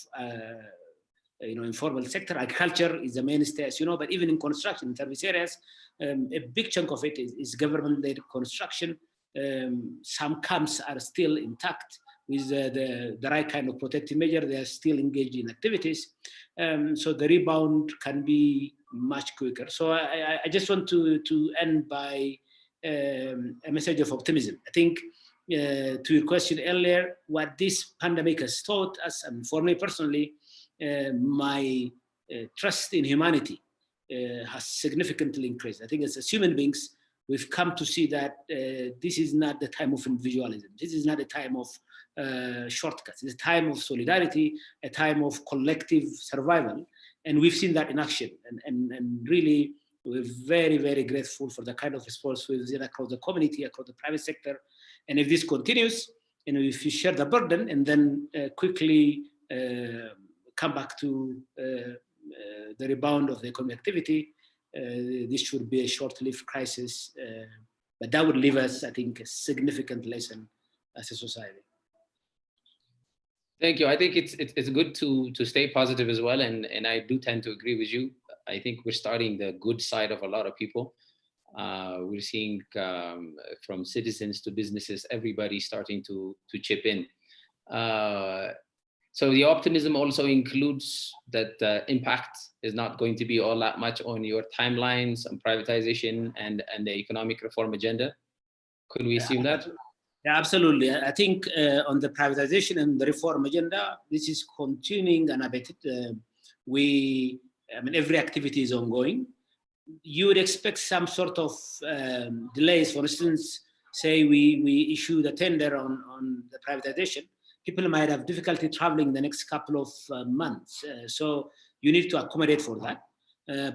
informal sector. Agriculture is the mainstay, as you know, but even in construction, in service areas, a big chunk of it is government-led construction. Some camps are still intact with the right kind of protective measure. They are still engaged in activities. So the rebound can be much quicker. So I just want to end by a message of optimism. I think to your question earlier, what this pandemic has taught us, and for me personally, my trust in humanity has significantly increased. I think as human beings, we've come to see that this is not the time of individualism. This is not a time of shortcuts. It's a time of solidarity, a time of collective survival. And we've seen that in action. And really, we're very, very grateful for the kind of response we've seen across the community, across the private sector. And if this continues, if you share the burden and then quickly come back to the rebound of the economic activity, this should be a short-lived crisis. But that would leave us, I think, a significant lesson as a society. Thank you. I think it's good to stay positive as well, and I do tend to agree with you. I think we're starting the good side of a lot of people. We're seeing from citizens to businesses, everybody starting to chip in. So the optimism also includes that the impact is not going to be all that much on your timelines, on privatization and the economic reform agenda. Could we assume that? Yeah, absolutely. I think on the privatization and the reform agenda, this is continuing unabated. Every activity is ongoing. You would expect some sort of delays. For instance, say we issue the tender on the privatization. People might have difficulty traveling the next couple of months. So you need to accommodate for that.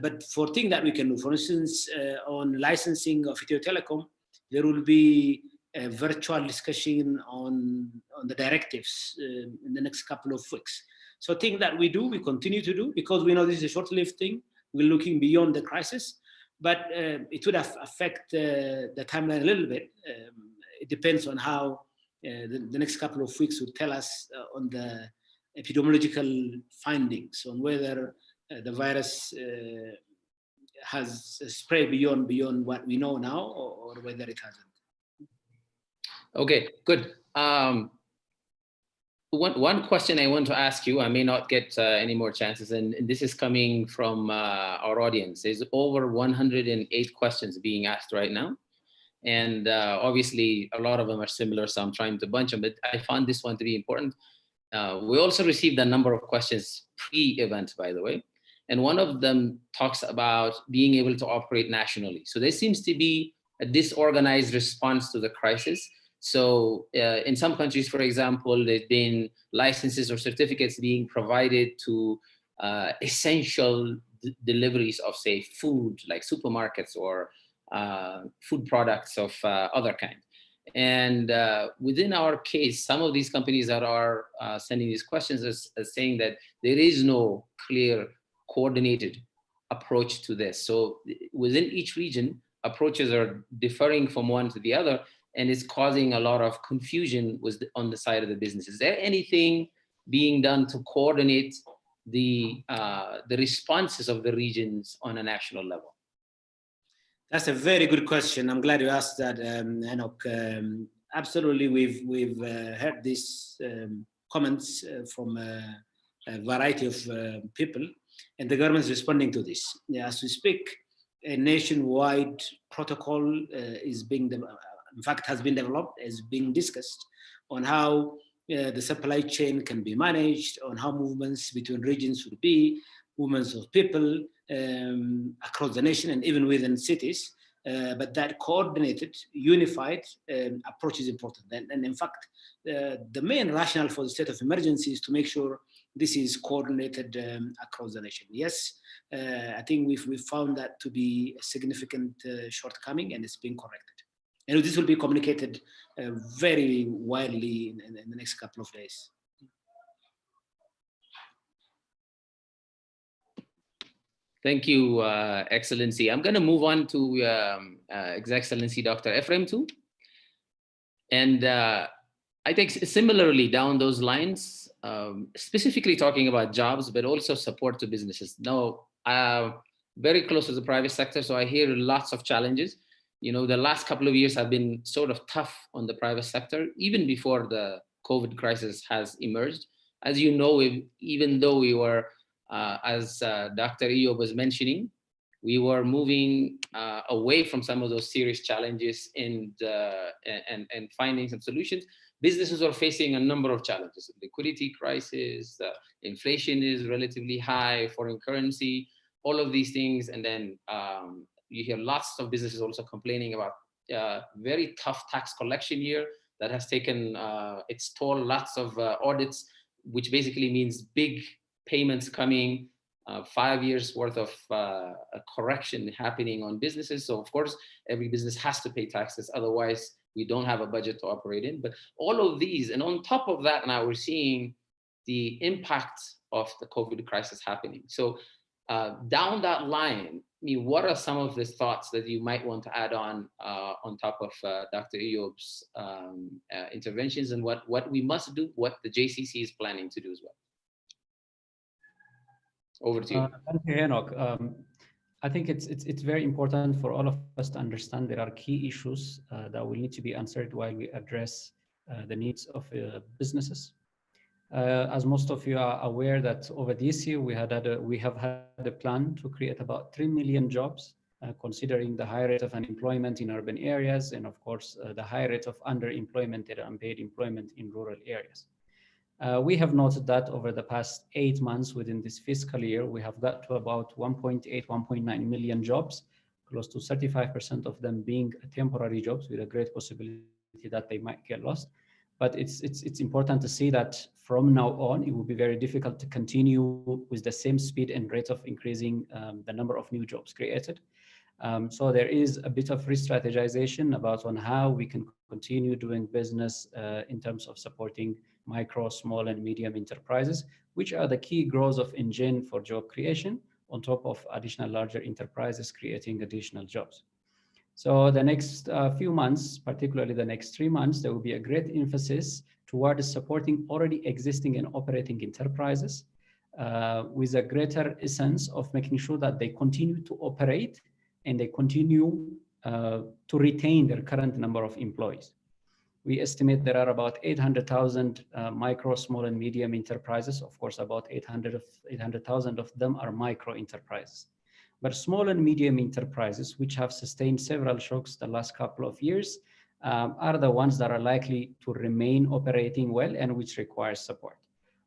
But for things that we can do, for instance, on licensing of Ethio Telecom, there will be a virtual discussion on the directives in the next couple of weeks. So things that we continue to do, because we know this is a short-lived thing. We're looking beyond the crisis, but it would affect the timeline a little bit. It depends on how the next couple of weeks will tell us on the epidemiological findings, on whether the virus has spread beyond what we know now, or whether it hasn't. Okay, good. One question I want to ask you, I may not get any more chances, and this is coming from our audience. There's over 108 questions being asked right now. And obviously, a lot of them are similar, so I'm trying to bunch them, but I found this one to be important. We also received a number of questions pre-event, by the way. And one of them talks about being able to operate nationally. So there seems to be a disorganized response to the crisis. So in some countries, for example, there's been licenses or certificates being provided to essential deliveries of, say, food, like supermarkets or food products of other kind. And within our case, some of these companies that are sending these questions as saying that there is no clear coordinated approach to this. So within each region, approaches are differing from one to the other, and it's causing a lot of confusion on the side of the business. Is there anything being done to coordinate the responses of the regions on a national level? That's a very good question. I'm glad you asked that, Enoch. Absolutely, we've heard these comments from a variety of people, and the government is responding to this. As we speak, a nationwide protocol is being in fact, has been developed, is being discussed on how the supply chain can be managed, on how movements between regions would be, movements of people across the nation and even within cities. But that coordinated, unified approach is important. And in fact, the main rationale for the state of emergency is to make sure this is coordinated across the nation. Yes, I think we've found that to be a significant shortcoming, and it's being corrected. And this will be communicated very widely in the next couple of days. Thank you, Excellency. I'm going to move on to His Excellency Dr. Ephraim too. And I think similarly down those lines, specifically talking about jobs, but also support to businesses. No, very close to the private sector, so I hear lots of challenges. You know, the last couple of years have been sort of tough on the private sector, even before the COVID crisis has emerged. As you know, even though we were, as Dr. Eyob was mentioning, we were moving away from some of those serious challenges and finding some solutions. Businesses are facing a number of challenges: liquidity crisis, inflation is relatively high, foreign currency, all of these things. And then you hear lots of businesses also complaining about very tough tax collection year that has taken its toll, lots of audits, which basically means big payments coming, 5 years worth of a correction happening on businesses. So of course, every business has to pay taxes, otherwise we don't have a budget to operate in. But all of these, and on top of that, now we're seeing the impact of the COVID crisis happening. So down that line, I mean, what are some of the thoughts that you might want to add on top of Dr. Eyob's interventions, and what we must do, what the JCC is planning to do as well? Over to you. Thank you, Enoch. I think it's very important for all of us to understand there are key issues that will need to be answered while we address the needs of businesses. As most of you are aware, that over this year we have had a plan to create about 3 million jobs, considering the high rate of unemployment in urban areas, and of course the high rate of underemployment and unpaid employment in rural areas. We have noted that over the past 8 months within this fiscal year, we have got to about 1.8, 1.9 million jobs, close to 35% of them being temporary jobs with a great possibility that they might get lost. But it's important to see that from now on, it will be very difficult to continue with the same speed and rate of increasing the number of new jobs created. So there is a bit of re-strategization about on how we can continue doing business in terms of supporting micro, small, and medium enterprises, which are the key growth of engine for job creation, on top of additional larger enterprises creating additional jobs. So the next few months, particularly the next 3 months, there will be a great emphasis towards supporting already existing and operating enterprises with a greater essence of making sure that they continue to operate and they continue to retain their current number of employees. We estimate there are about 800,000 micro, small, and medium enterprises. Of course, about 800,000 of them are micro enterprises. But small and medium enterprises, which have sustained several shocks the last couple of years, are the ones that are likely to remain operating well and which require support.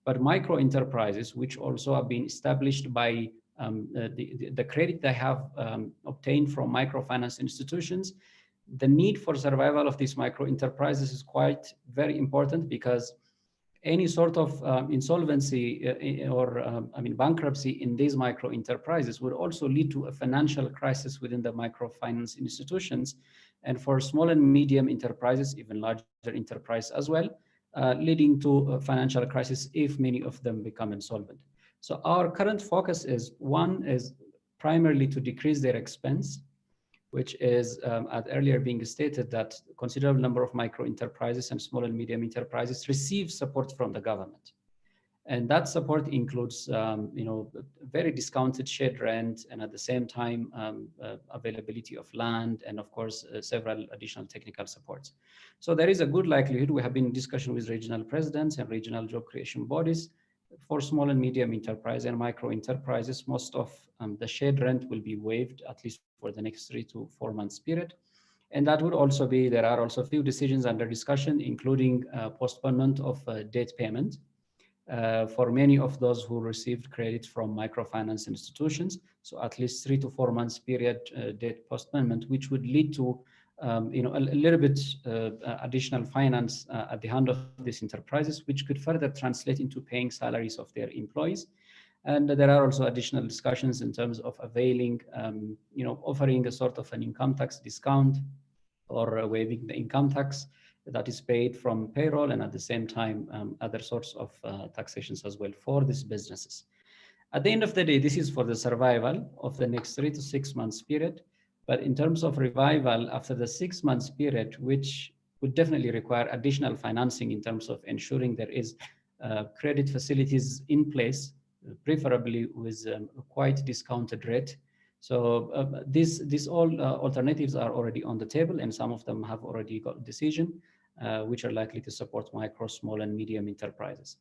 But micro enterprises, which also have been established by the credit they have obtained from microfinance institutions, the need for survival of these micro enterprises is quite very important, because any sort of insolvency or bankruptcy in these micro enterprises would also lead to a financial crisis within the microfinance institutions, and for small and medium enterprises, even larger enterprise as well, leading to a financial crisis if many of them become insolvent. So our current focus is, one is primarily to decrease their expense, which is, as earlier being stated, that a considerable number of micro enterprises and small and medium enterprises receive support from the government. And that support includes, very discounted shed rent, and at the same time, availability of land, and of course, several additional technical supports. So there is a good likelihood, we have been in discussion with regional presidents and regional job creation bodies, for small and medium enterprise and micro enterprises, most of the shed rent will be waived, at least for the next 3 to 4 months period. And that would also be, there are also a few decisions under discussion, including postponement of debt payment for many of those who received credit from microfinance institutions. So at least 3 to 4 months period debt postponement, which would lead to a little bit additional finance at the hand of these enterprises, which could further translate into paying salaries of their employees. And there are also additional discussions in terms of availing, offering a sort of an income tax discount, or waiving the income tax that is paid from payroll, and at the same time, other sorts of taxations as well for these businesses. At the end of the day, this is for the survival of the next 3 to 6 months period. But in terms of revival after the 6 months period, which would definitely require additional financing in terms of ensuring there is credit facilities in place, preferably with a quite discounted rate. So these all alternatives are already on the table, and some of them have already got a decision, which are likely to support micro, small, and medium enterprises.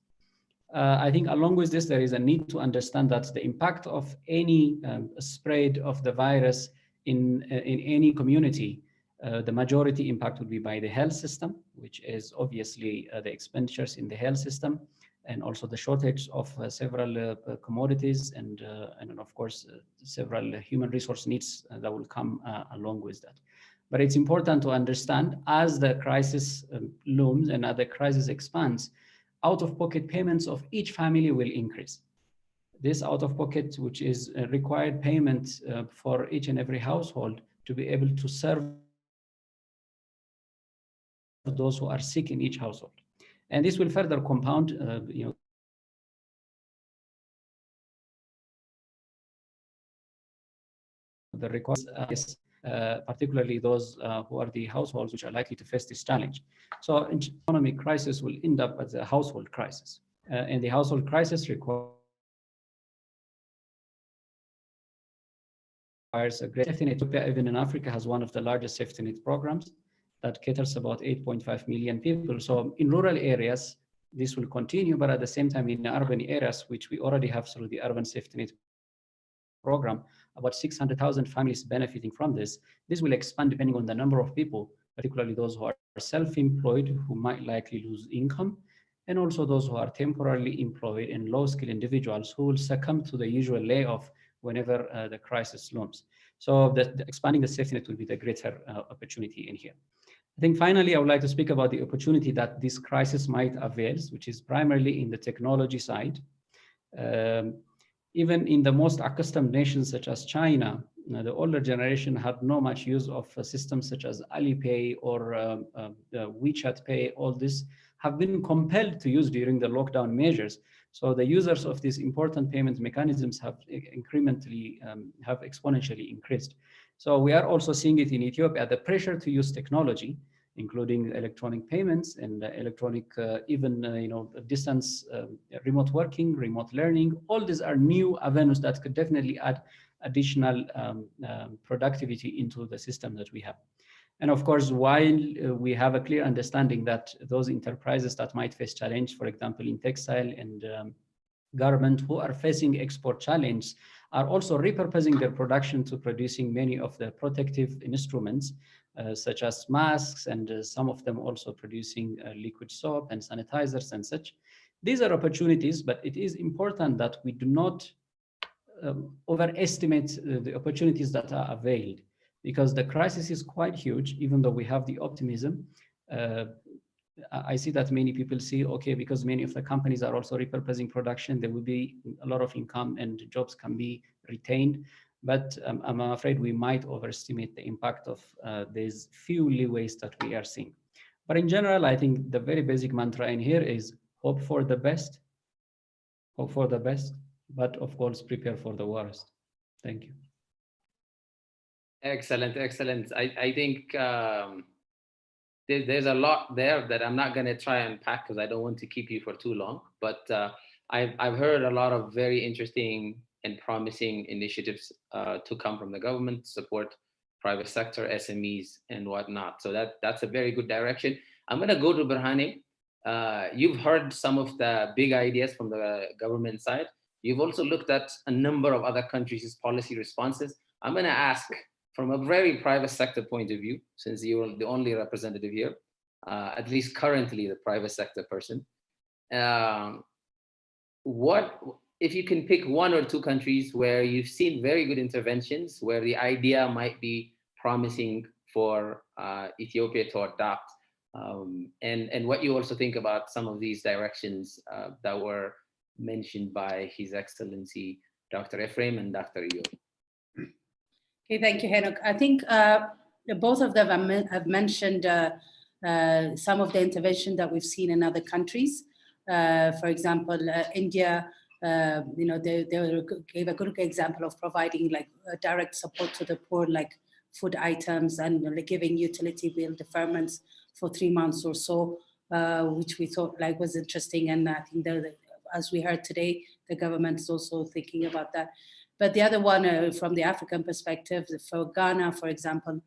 I think along with this, there is a need to understand that the impact of any spread of the virus in any community, the majority impact would be by the health system, which is obviously the expenditures in the health system, and also the shortage of several commodities, and of course, several human resource needs that will come along with that. But it's important to understand, as the crisis looms and as the crisis expands, out-of-pocket payments of each family will increase. This out-of-pocket, which is a required payment for each and every household to be able to serve those who are sick in each household. And this will further compound, the requirements, particularly those who are the households which are likely to face this challenge. So economic crisis will end up as a household crisis. And the household crisis requires a great safety net. Ethiopia, even in Africa, has one of the largest safety net programs that caters about 8.5 million people. So in rural areas, this will continue, but at the same time in urban areas, which we already have through the urban safety net program, about 600,000 families benefiting from this. This will expand depending on the number of people, particularly those who are self-employed, who might likely lose income, and also those who are temporarily employed and low-skilled individuals who will succumb to the usual layoff whenever the crisis looms. So expanding the safety net will be the greater opportunity in here. I think finally, I would like to speak about the opportunity that this crisis might avail, which is primarily in the technology side. Even in the most accustomed nations such as China, the older generation had no much use of systems such as Alipay or WeChat Pay. All this have been compelled to use during the lockdown measures. So the users of these important payment mechanisms have incrementally, have exponentially increased. So we are also seeing it in Ethiopia, the pressure to use technology, including electronic payments and electronic, distance, remote working, remote learning. All these are new avenues that could definitely add additional productivity into the system that we have. And of course, while we have a clear understanding that those enterprises that might face challenge, for example, in textile and garment, who are facing export challenge, are also repurposing their production to producing many of the protective instruments, such as masks, and some of them also producing liquid soap and sanitizers and such. These are opportunities, but it is important that we do not overestimate the opportunities that are availed, because the crisis is quite huge. Even though we have the optimism, I see that many people see, okay, because many of the companies are also repurposing production, there will be a lot of income and jobs can be retained. But I'm afraid we might overestimate the impact of these few leeways that we are seeing. But in general, I think the very basic mantra in here is hope for the best, but of course, prepare for the worst. Thank you. Excellent, excellent. I think there's a lot there that I'm not going to try and unpack because I don't want to keep you for too long. But I've heard a lot of very interesting and promising initiatives to come from the government to support private sector, SMEs, and whatnot. So that's a very good direction. I'm going to go to Berhane. You've heard some of the big ideas from the government side. You've also looked at a number of other countries' policy responses. I'm going to ask, from a very private sector point of view, since you're the only representative here, at least currently the private sector person, what, if you can pick one or two countries where you've seen very good interventions, where the idea might be promising for Ethiopia to adopt, and what you also think about some of these directions that were mentioned by His Excellency Dr. Ephraim and Dr. Eob. Okay, thank you, Henok. I think both of them have mentioned some of the intervention that we've seen in other countries. For example, India, they gave a good example of providing like direct support to the poor, like food items, and giving utility bill deferments for 3 months or so, which we thought like was interesting. And I think that, as we heard today, the government is also thinking about that. But the other one, from the African perspective, for Ghana, for example,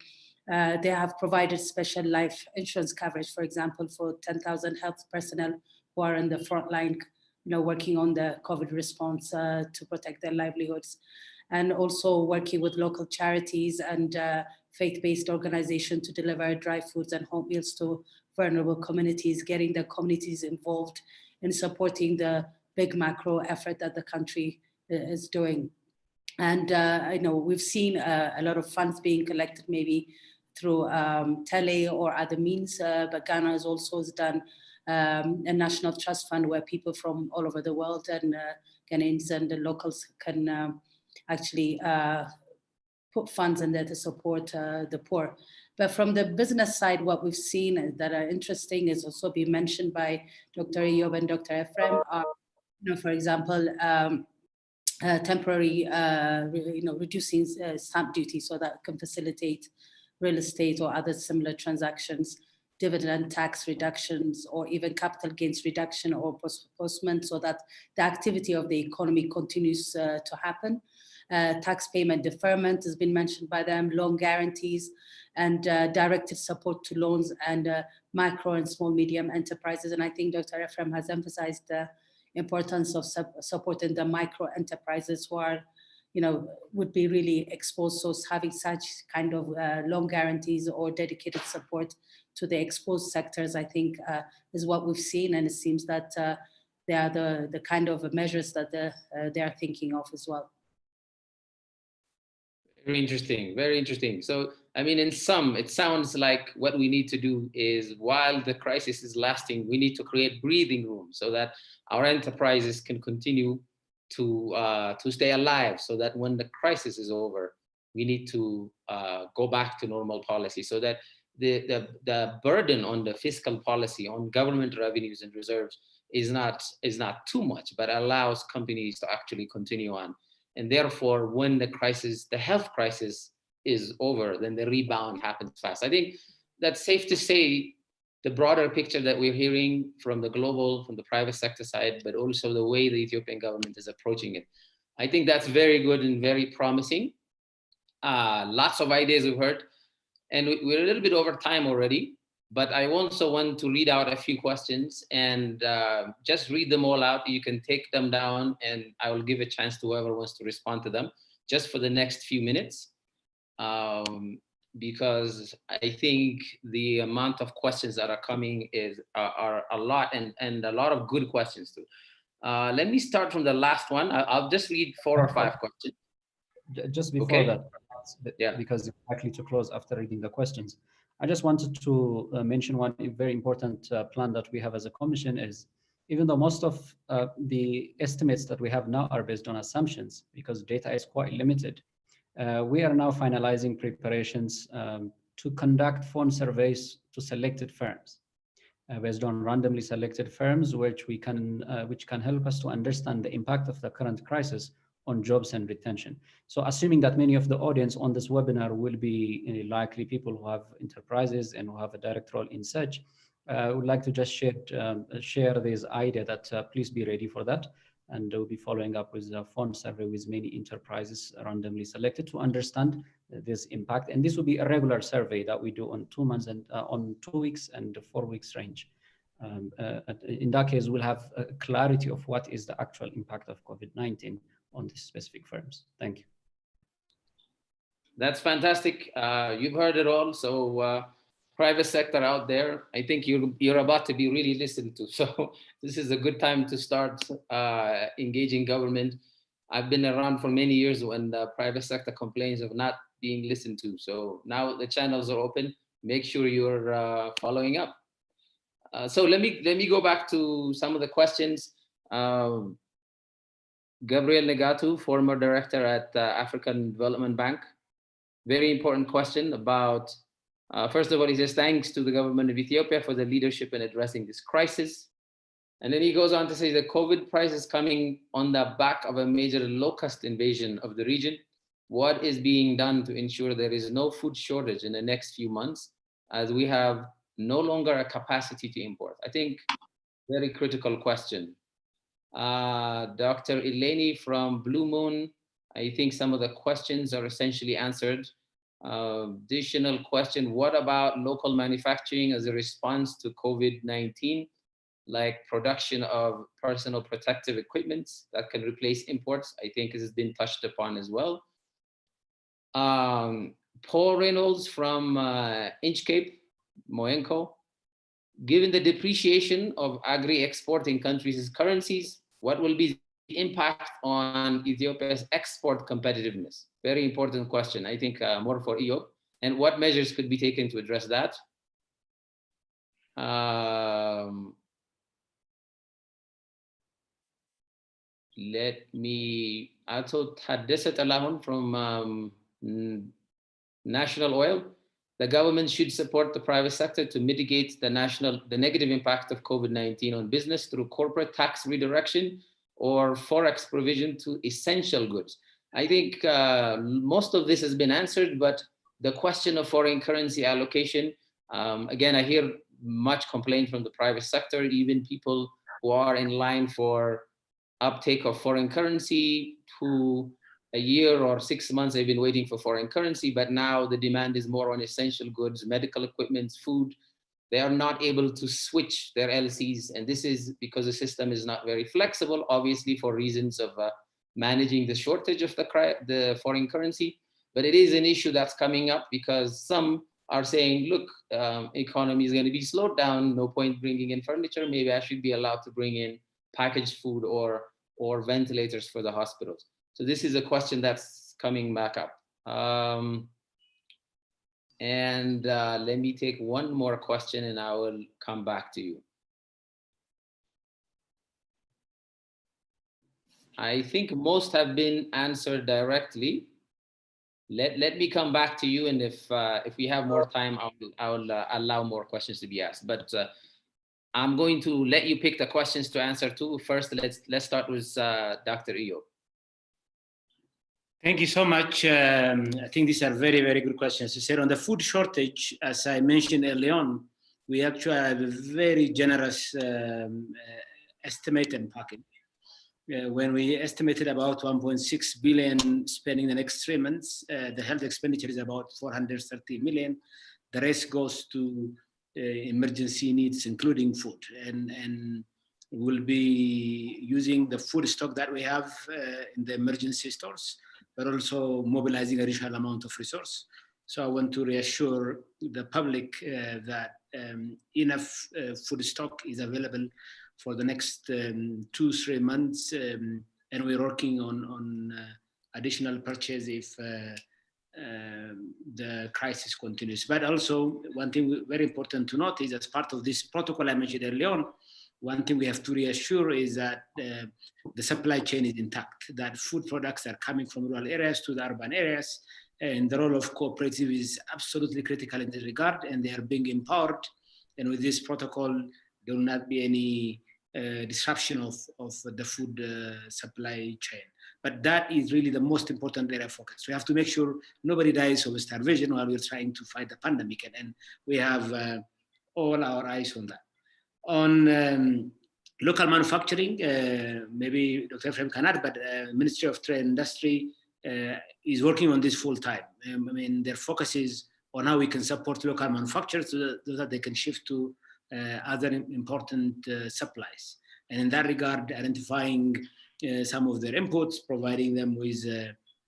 they have provided special life insurance coverage, for example, for 10,000 health personnel who are in the front line, working on the COVID response to protect their livelihoods. And also working with local charities and faith-based organizations to deliver dry foods and home meals to vulnerable communities, getting the communities involved in supporting the big macro effort that the country is doing. And I know we've seen a lot of funds being collected maybe through tele or other means, but Ghana has also done a national trust fund where people from all over the world and Ghanaians and the locals can actually put funds in there to support the poor. But from the business side, what we've seen that are interesting is also been mentioned by Dr. Eyob and Dr. Ephraim are, for example, temporary, reducing stamp duty so that can facilitate real estate or other similar transactions, dividend tax reductions, or even capital gains reduction or postponement, so that the activity of the economy continues to happen. Tax payment deferment has been mentioned by them, loan guarantees, and directed support to loans and micro and small medium enterprises. And I think Dr. Ephraim has emphasized the importance of supporting the micro enterprises who are, would be really exposed. So having such kind of loan guarantees or dedicated support to the exposed sectors, I think is what we've seen. And it seems that they are the kind of measures that they are thinking of as well. Very interesting, very interesting. So, I mean, in sum, it sounds like what we need to do is, while the crisis is lasting, we need to create breathing room so that our enterprises can continue to stay alive, so that when the crisis is over, we need to go back to normal policy, so that the burden on the fiscal policy, on government revenues and reserves is not too much, but allows companies to actually continue on. And therefore, when the crisis, the health crisis is over, then the rebound happens fast. I think that's safe to say the broader picture that we're hearing from the global, from the private sector side, but also the way the Ethiopian government is approaching it. I think that's very good and very promising. Lots of ideas we've heard, and we're a little bit over time already, but I also want to read out a few questions and just read them all out. You can take them down and I will give a chance to whoever wants to respond to them just for the next few minutes. Because I think the amount of questions that are coming are a lot, and a lot of good questions too. Let me start from the last one. I'll just read 4 or 5 questions. Just before that, yeah, because it's likely to close after reading the questions, I just wanted to mention one very important plan that we have as a commission is, even though most of the estimates that we have now are based on assumptions, because data is quite limited, we are now finalizing preparations to conduct phone surveys to selected firms based on randomly selected firms, which can help us to understand the impact of the current crisis on jobs and retention. So assuming that many of the audience on this webinar will be likely people who have enterprises and who have a direct role in such, I would like to just share this idea that please be ready for that. And we'll be following up with a phone survey with many enterprises randomly selected to understand this impact. And this will be a regular survey that we do on 2 months and on 2 weeks and 4 weeks range. In that case, we'll have a clarity of what is the actual impact of COVID-19 on these specific firms. Thank you. That's fantastic. You've heard it all. So private sector out there, I think you're about to be really listened to. So this is a good time to start engaging government. I've been around for many years when the private sector complains of not being listened to. So now the channels are open. Make sure you're following up. So let me go back to some of the questions. Gabriel Negatu, former director at African Development Bank. Very important question about, first of all, he says, thanks to the government of Ethiopia for the leadership in addressing this crisis. And then he goes on to say the COVID crisis is coming on the back of a major locust invasion of the region. What is being done to ensure there is no food shortage in the next few months, as we have no longer a capacity to import? I think very critical question. Dr. Eleni from Blue Moon, I think some of the questions are essentially answered. Additional question, what about local manufacturing as a response to COVID-19, like production of personal protective equipment that can replace imports? I think this has been touched upon as well. Paul Reynolds from Inchcape, Moenco, given the depreciation of agri-exporting countries' currencies, what will be the impact on Ethiopia's export competitiveness? Very important question. I think more for Eyob. And what measures could be taken to address that? Ato Taddesat Alahun from National Oil. The government should support the private sector to mitigate the negative impact of COVID-19 on business through corporate tax redirection or forex provision to essential goods. I think most of this has been answered, but the question of foreign currency allocation, again, I hear much complaint from the private sector, even people who are in line for uptake of foreign currency who a year or 6 months they've been waiting for foreign currency, but now the demand is more on essential goods, medical equipment, food. They are not able to switch their LCs, and this is because the system is not very flexible, obviously for reasons of managing the shortage of the foreign currency. But it is an issue that's coming up because some are saying, look, economy is going to be slowed down, no point bringing in furniture, maybe I should be allowed to bring in packaged food or ventilators for the hospitals. So this is a question that's coming back up. Let me take one more question and I will come back to you. I think most have been answered directly. Let me come back to you, and if we have more time, I'll allow more questions to be asked. But I'm going to let you pick the questions to answer to. First, let's start with Dr. Eyob. Thank you so much. I think these are very, very good questions. You said on the food shortage, as I mentioned early on, we actually have a very generous estimate and package. When we estimated about 1.6 billion spending the next 3 months, the health expenditure is about 430 million. The rest goes to emergency needs, including food. And we'll be using the food stock that we have in the emergency stores, but also mobilizing additional amount of resource. So I want to reassure the public that enough food stock is available for the next 2-3 months, and we're working on additional purchase if the crisis continues. But also, one thing very important to note is, as part of this protocol I mentioned earlier on, one thing we have to reassure is that the supply chain is intact, that food products are coming from rural areas to the urban areas, and the role of cooperative is absolutely critical in this regard, and they are being empowered. And with this protocol, there will not be any disruption of the food supply chain. But that is really the most important area of focus. We have to make sure nobody dies of starvation while we're trying to fight the pandemic, and we have all our eyes on that. On local manufacturing, maybe Dr. Ephraim can add, but Ministry of Trade and Industry is working on this full time. I mean, their focus is on how we can support local manufacturers so that they can shift to other important supplies. And in that regard, identifying some of their inputs, providing them with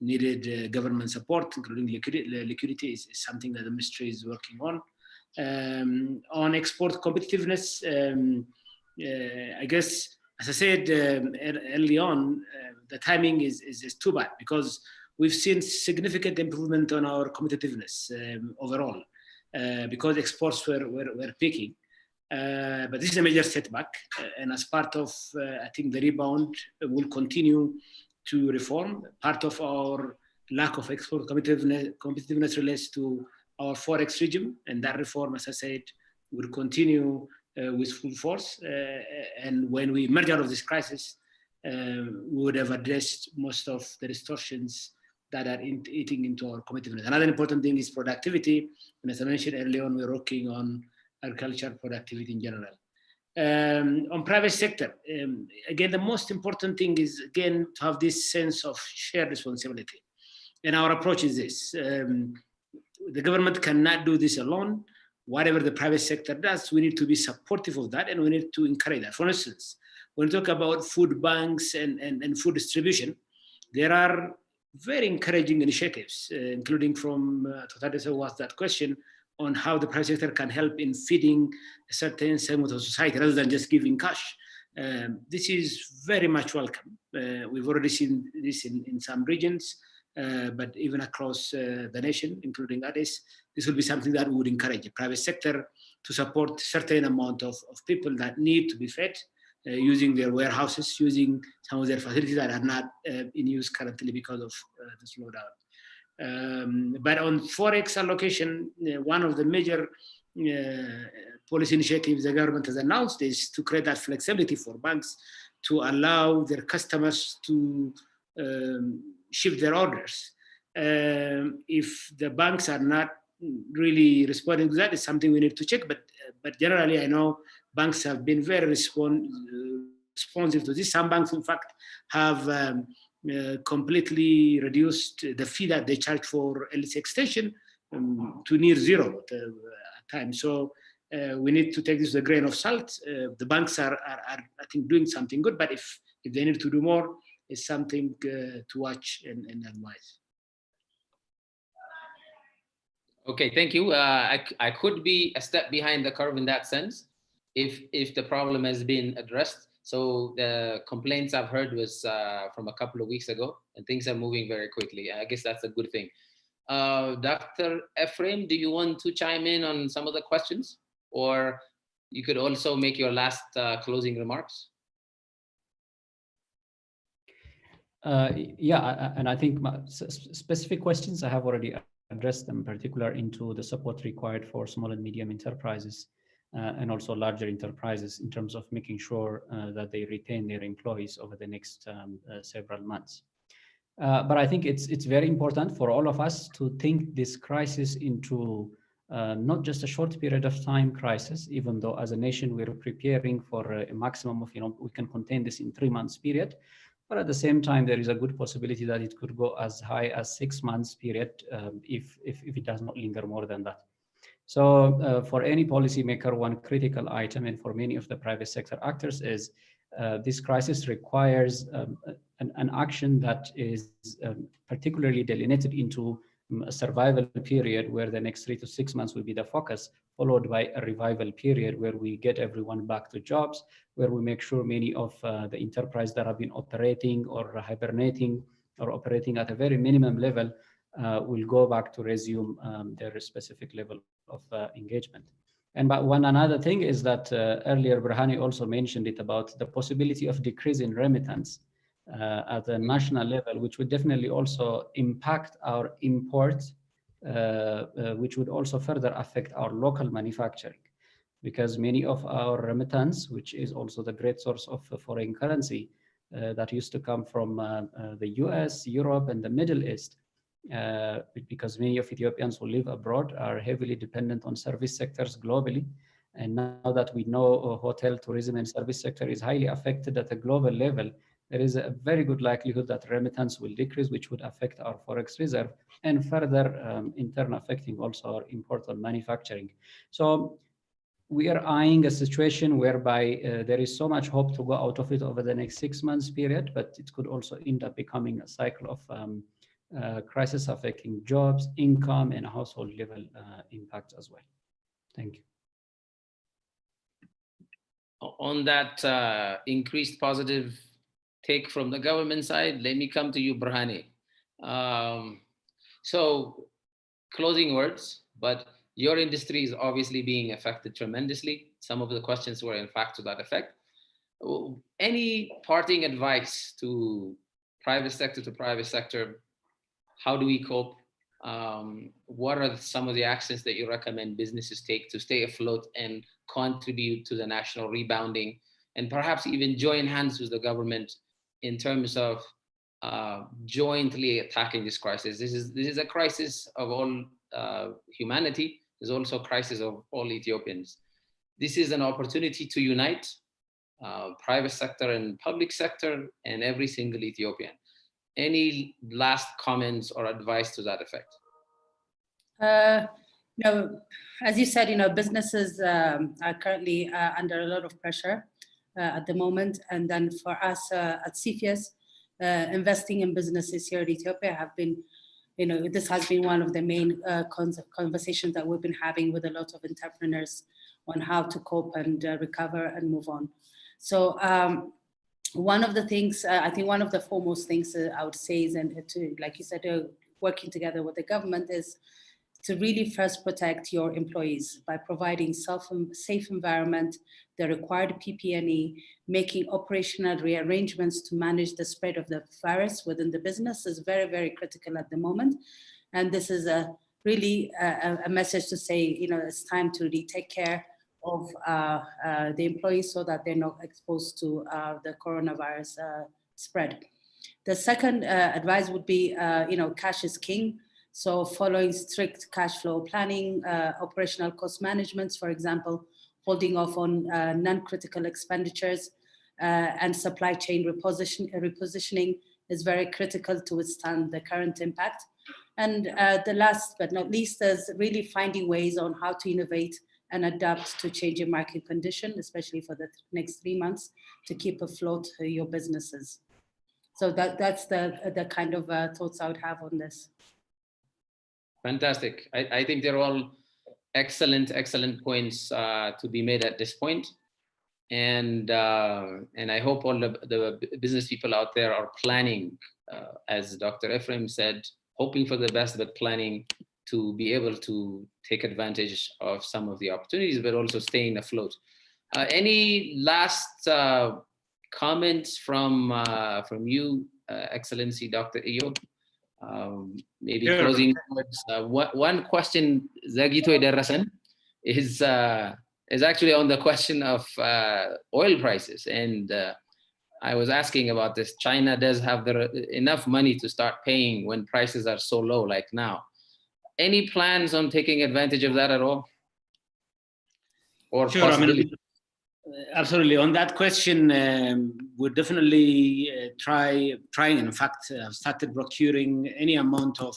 needed government support, including liquidity, is something that the ministry is working on. On export competitiveness, I guess, as I said early on, the timing is too bad because we've seen significant improvement on our competitiveness overall because exports were peaking. But this is a major setback, and as part of, I think, the rebound, will continue to reform. Part of our lack of export competitiveness relates to our forex regime, and that reform, as I said, will continue with full force. And when we emerge out of this crisis, we would have addressed most of the distortions that are eating into our competitiveness. Another important thing is productivity, and as I mentioned earlier on, we're working on agriculture productivity in general. On private sector, again, the most important thing is, again, to have this sense of shared responsibility. And our approach is this. The government cannot do this alone. Whatever the private sector does, we need to be supportive of that, and we need to encourage that. For instance, when we talk about food banks and food distribution, there are very encouraging initiatives, including from Totadesa, who asked that question, on how the private sector can help in feeding a certain segment of society rather than just giving cash. This is very much welcome. We've already seen this in some regions, but even across the nation, including Addis, this will be something that we would encourage the private sector to support certain amount of people that need to be fed, using their warehouses, using some of their facilities that are not in use currently because of the slowdown. But on Forex allocation, one of the major policy initiatives the government has announced is to create that flexibility for banks to allow their customers to shift their orders. If the banks are not really responding to that, it's something we need to check. But generally, I know banks have been very responsive to this. Some banks, in fact, have completely reduced the fee that they charge for LC extension to near zero at times. So we need to take this with a grain of salt. The banks are, I think, doing something good, but if they need to do more, it's something to watch and advise. Okay, thank you. I could be a step behind the curve in that sense, if the problem has been addressed. So the complaints I've heard was from a couple of weeks ago, and things are moving very quickly. I guess that's a good thing. Dr. Ephraim, do you want to chime in on some of the questions? Or you could also make your last closing remarks. Yeah, and I think specific questions, I have already addressed them, in particular into the support required for small and medium enterprises and also larger enterprises in terms of making sure that they retain their employees over the next several months. But I think it's very important for all of us to think this crisis into not just a short period of time crisis, even though as a nation we're preparing for a maximum of, we can contain this in 3 months period. But at the same time, there is a good possibility that it could go as high as 6 months period if it does not linger more than that. So for any policymaker, one critical item, and for many of the private sector actors, is this crisis requires an action that is particularly delineated into a survival period where the next 3 to 6 months will be the focus, followed by a revival period where we get everyone back to jobs, where we make sure many of the enterprise that have been operating or hibernating or operating at a very minimum level will go back to resume their specific level of engagement. And but one another thing is that earlier Burhani also mentioned it about the possibility of decrease in remittance at a national level, which would definitely also impact our imports, which would also further affect our local manufacturing, because many of our remittance, which is also the great source of foreign currency that used to come from the US, Europe, and the Middle East, because many of Ethiopians who live abroad are heavily dependent on service sectors globally. And now that we know hotel, tourism, and service sector is highly affected at a global level, there is a very good likelihood that remittance will decrease, which would affect our forex reserve and further in turn affecting also our import and manufacturing. So we are eyeing a situation whereby there is so much hope to go out of it over the next 6 months period, but it could also end up becoming a cycle of crisis affecting jobs, income, and household level impact as well. Thank you. On that increased positive take from the government side, let me come to you, Burhani. So closing words, but your industry is obviously being affected tremendously. Some of the questions were in fact to that effect. Any parting advice to private sector? How do we cope? What are some of the actions that you recommend businesses take to stay afloat and contribute to the national rebounding, and perhaps even join hands with the government in terms of jointly attacking this crisis? This is a crisis of all humanity. There's also a crisis of all Ethiopians. this is an opportunity to unite private sector and public sector and every single Ethiopian. Any last comments or advice to that effect? As you said, businesses are currently under a lot of pressure at the moment. And then for us at CFIUS, investing in businesses here in Ethiopia have been, this has been one of the main conversations that we've been having with a lot of entrepreneurs on how to cope and recover and move on. So one of the things, I think one of the foremost things I would say is, and to, like you said, working together with the government, is to really first protect your employees by providing safe environment, the required PPE, making operational rearrangements to manage the spread of the virus within the business is very, very critical at the moment. And this is really a message to say, it's time to really take care of the employees so that they're not exposed to the coronavirus spread. The second advice would be, cash is king. So following strict cash flow planning, operational cost management, for example, holding off on non-critical expenditures and supply chain repositioning is very critical to withstand the current impact. And the last but not least is really finding ways on how to innovate and adapt to changing market conditions, especially for the next 3 months, to keep afloat your businesses. So that's the kind of thoughts I would have on this. Fantastic. I think they're all excellent points to be made at this point. And I hope all the business people out there are planning, as Dr. Ephraim said, hoping for the best, but planning to be able to take advantage of some of the opportunities, but also staying afloat. Any last comments from you, Excellency Dr. Eyob? Maybe sure. Closing words. One question, Zagito Derasan, is actually on the question of oil prices. And I was asking about this. China does have enough money to start paying when prices are so low like now. Any plans on taking advantage of that at all? Or sure, absolutely. On that question, we're definitely trying, in fact, started procuring any amount of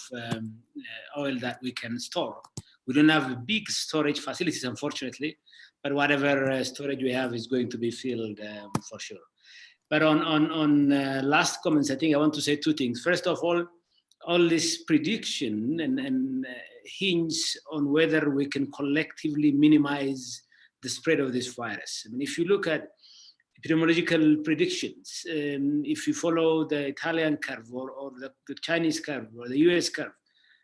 oil that we can store. We don't have big storage facilities, unfortunately, but whatever storage we have is going to be filled for sure. But on last comments, I think I want to say two things. First of all this prediction and hinge on whether we can collectively minimize the spread of this virus. I mean, if you look at epidemiological predictions, if you follow the Italian curve or the Chinese curve or the US curve,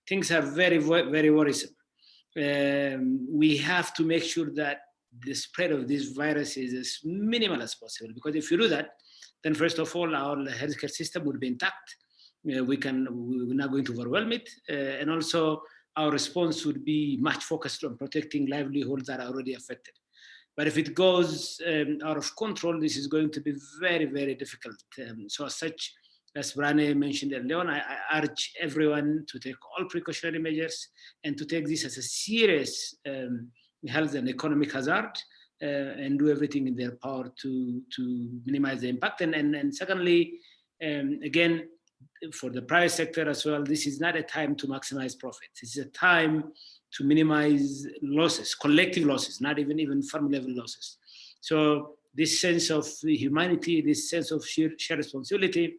things are very, very worrisome. We have to make sure that the spread of this virus is as minimal as possible, because if you do that, then first of all, our healthcare system will be intact. We're not going to overwhelm it. And also our response would be much focused on protecting livelihoods that are already affected. But if it goes out of control, this is going to be very, very difficult. So as such, as Brane mentioned earlier on, I urge everyone to take all precautionary measures and to take this as a serious health and economic hazard and do everything in their power to minimize the impact. And secondly, again, for the private sector as well, this is not a time to maximize profits. It's a time to minimize losses, collective losses, not even firm level losses. So this sense of humanity, this sense of shared responsibility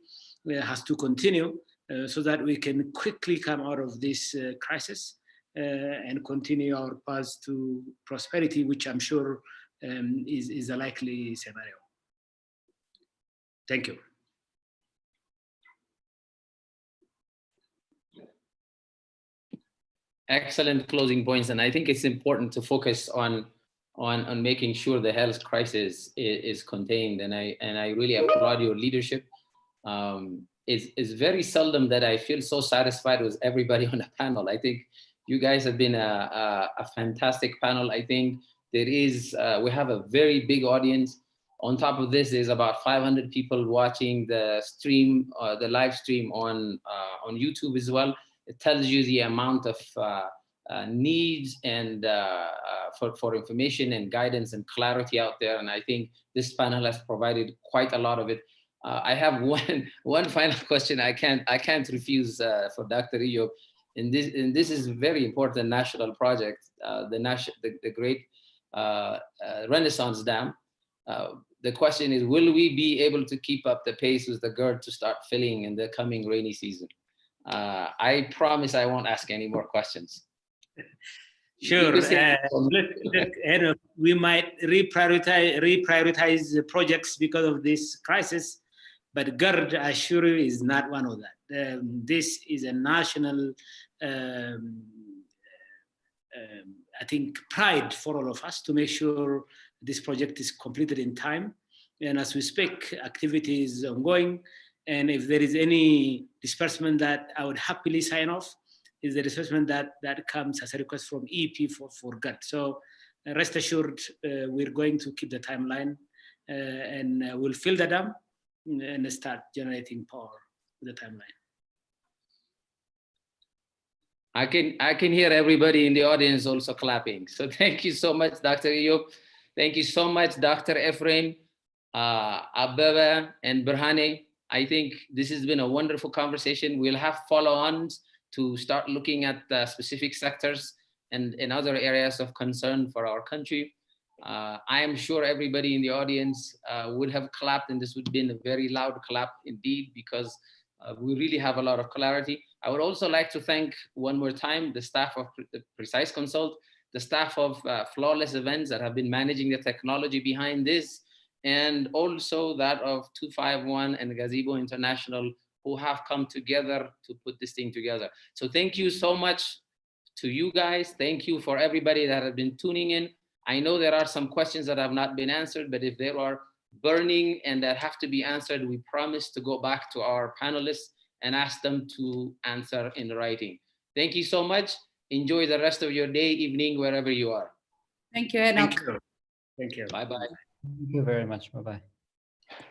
has to continue so that we can quickly come out of this crisis and continue our path to prosperity, which I'm sure is a likely scenario. Thank you. Excellent closing points, and I think it's important to focus on making sure the health crisis is contained. And I really applaud your leadership. It's very seldom that I feel so satisfied with everybody on the panel. I think you guys have been a fantastic panel. I think there is we have a very big audience. On top of this, there's about 500 people watching the stream, the live stream on YouTube as well. It tells you the amount of needs and for information and guidance and clarity out there. And I think this panel has provided quite a lot of it. I have one final question I can't refuse for Dr. Eyob. And this is a very important national project, the Great Renaissance Dam. The question is, will we be able to keep up the pace with the GERD to start filling in the coming rainy season? I promise I won't ask any more questions. Sure. Look, we might reprioritize the projects because of this crisis, but GERD, I assure you, is not one of that. This is a national, I think, pride for all of us to make sure this project is completed in time. And as we speak, activity is ongoing. And if there is any disbursement that I would happily sign off, is the disbursement that comes as a request from EP for GERD. So rest assured, we're going to keep the timeline and we'll fill the dam and start generating power with the timeline. I can hear everybody in the audience also clapping. So thank you so much, Dr. Eyob. Thank you so much, Dr. Ephraim, Abeba, and Berhane. I think this has been a wonderful conversation. We'll have follow-ons to start looking at specific sectors and other areas of concern for our country. I am sure everybody in the audience would have clapped, and this would have been a very loud clap indeed, because we really have a lot of clarity. I would also like to thank one more time the staff of the Precise Consult, the staff of Flawless Events that have been managing the technology behind this, and also that of 251 and Gazebo International, who have come together to put this thing together. So thank you so much to you guys. Thank you for everybody that have been tuning in. I know there are some questions that have not been answered, but if there are burning and that have to be answered, we promise to go back to our panelists and ask them to answer in writing. Thank you so much. Enjoy the rest of your day, evening, wherever you are. Thank you, Enoch. Thank you. Bye-bye. Thank you very much. Bye-bye.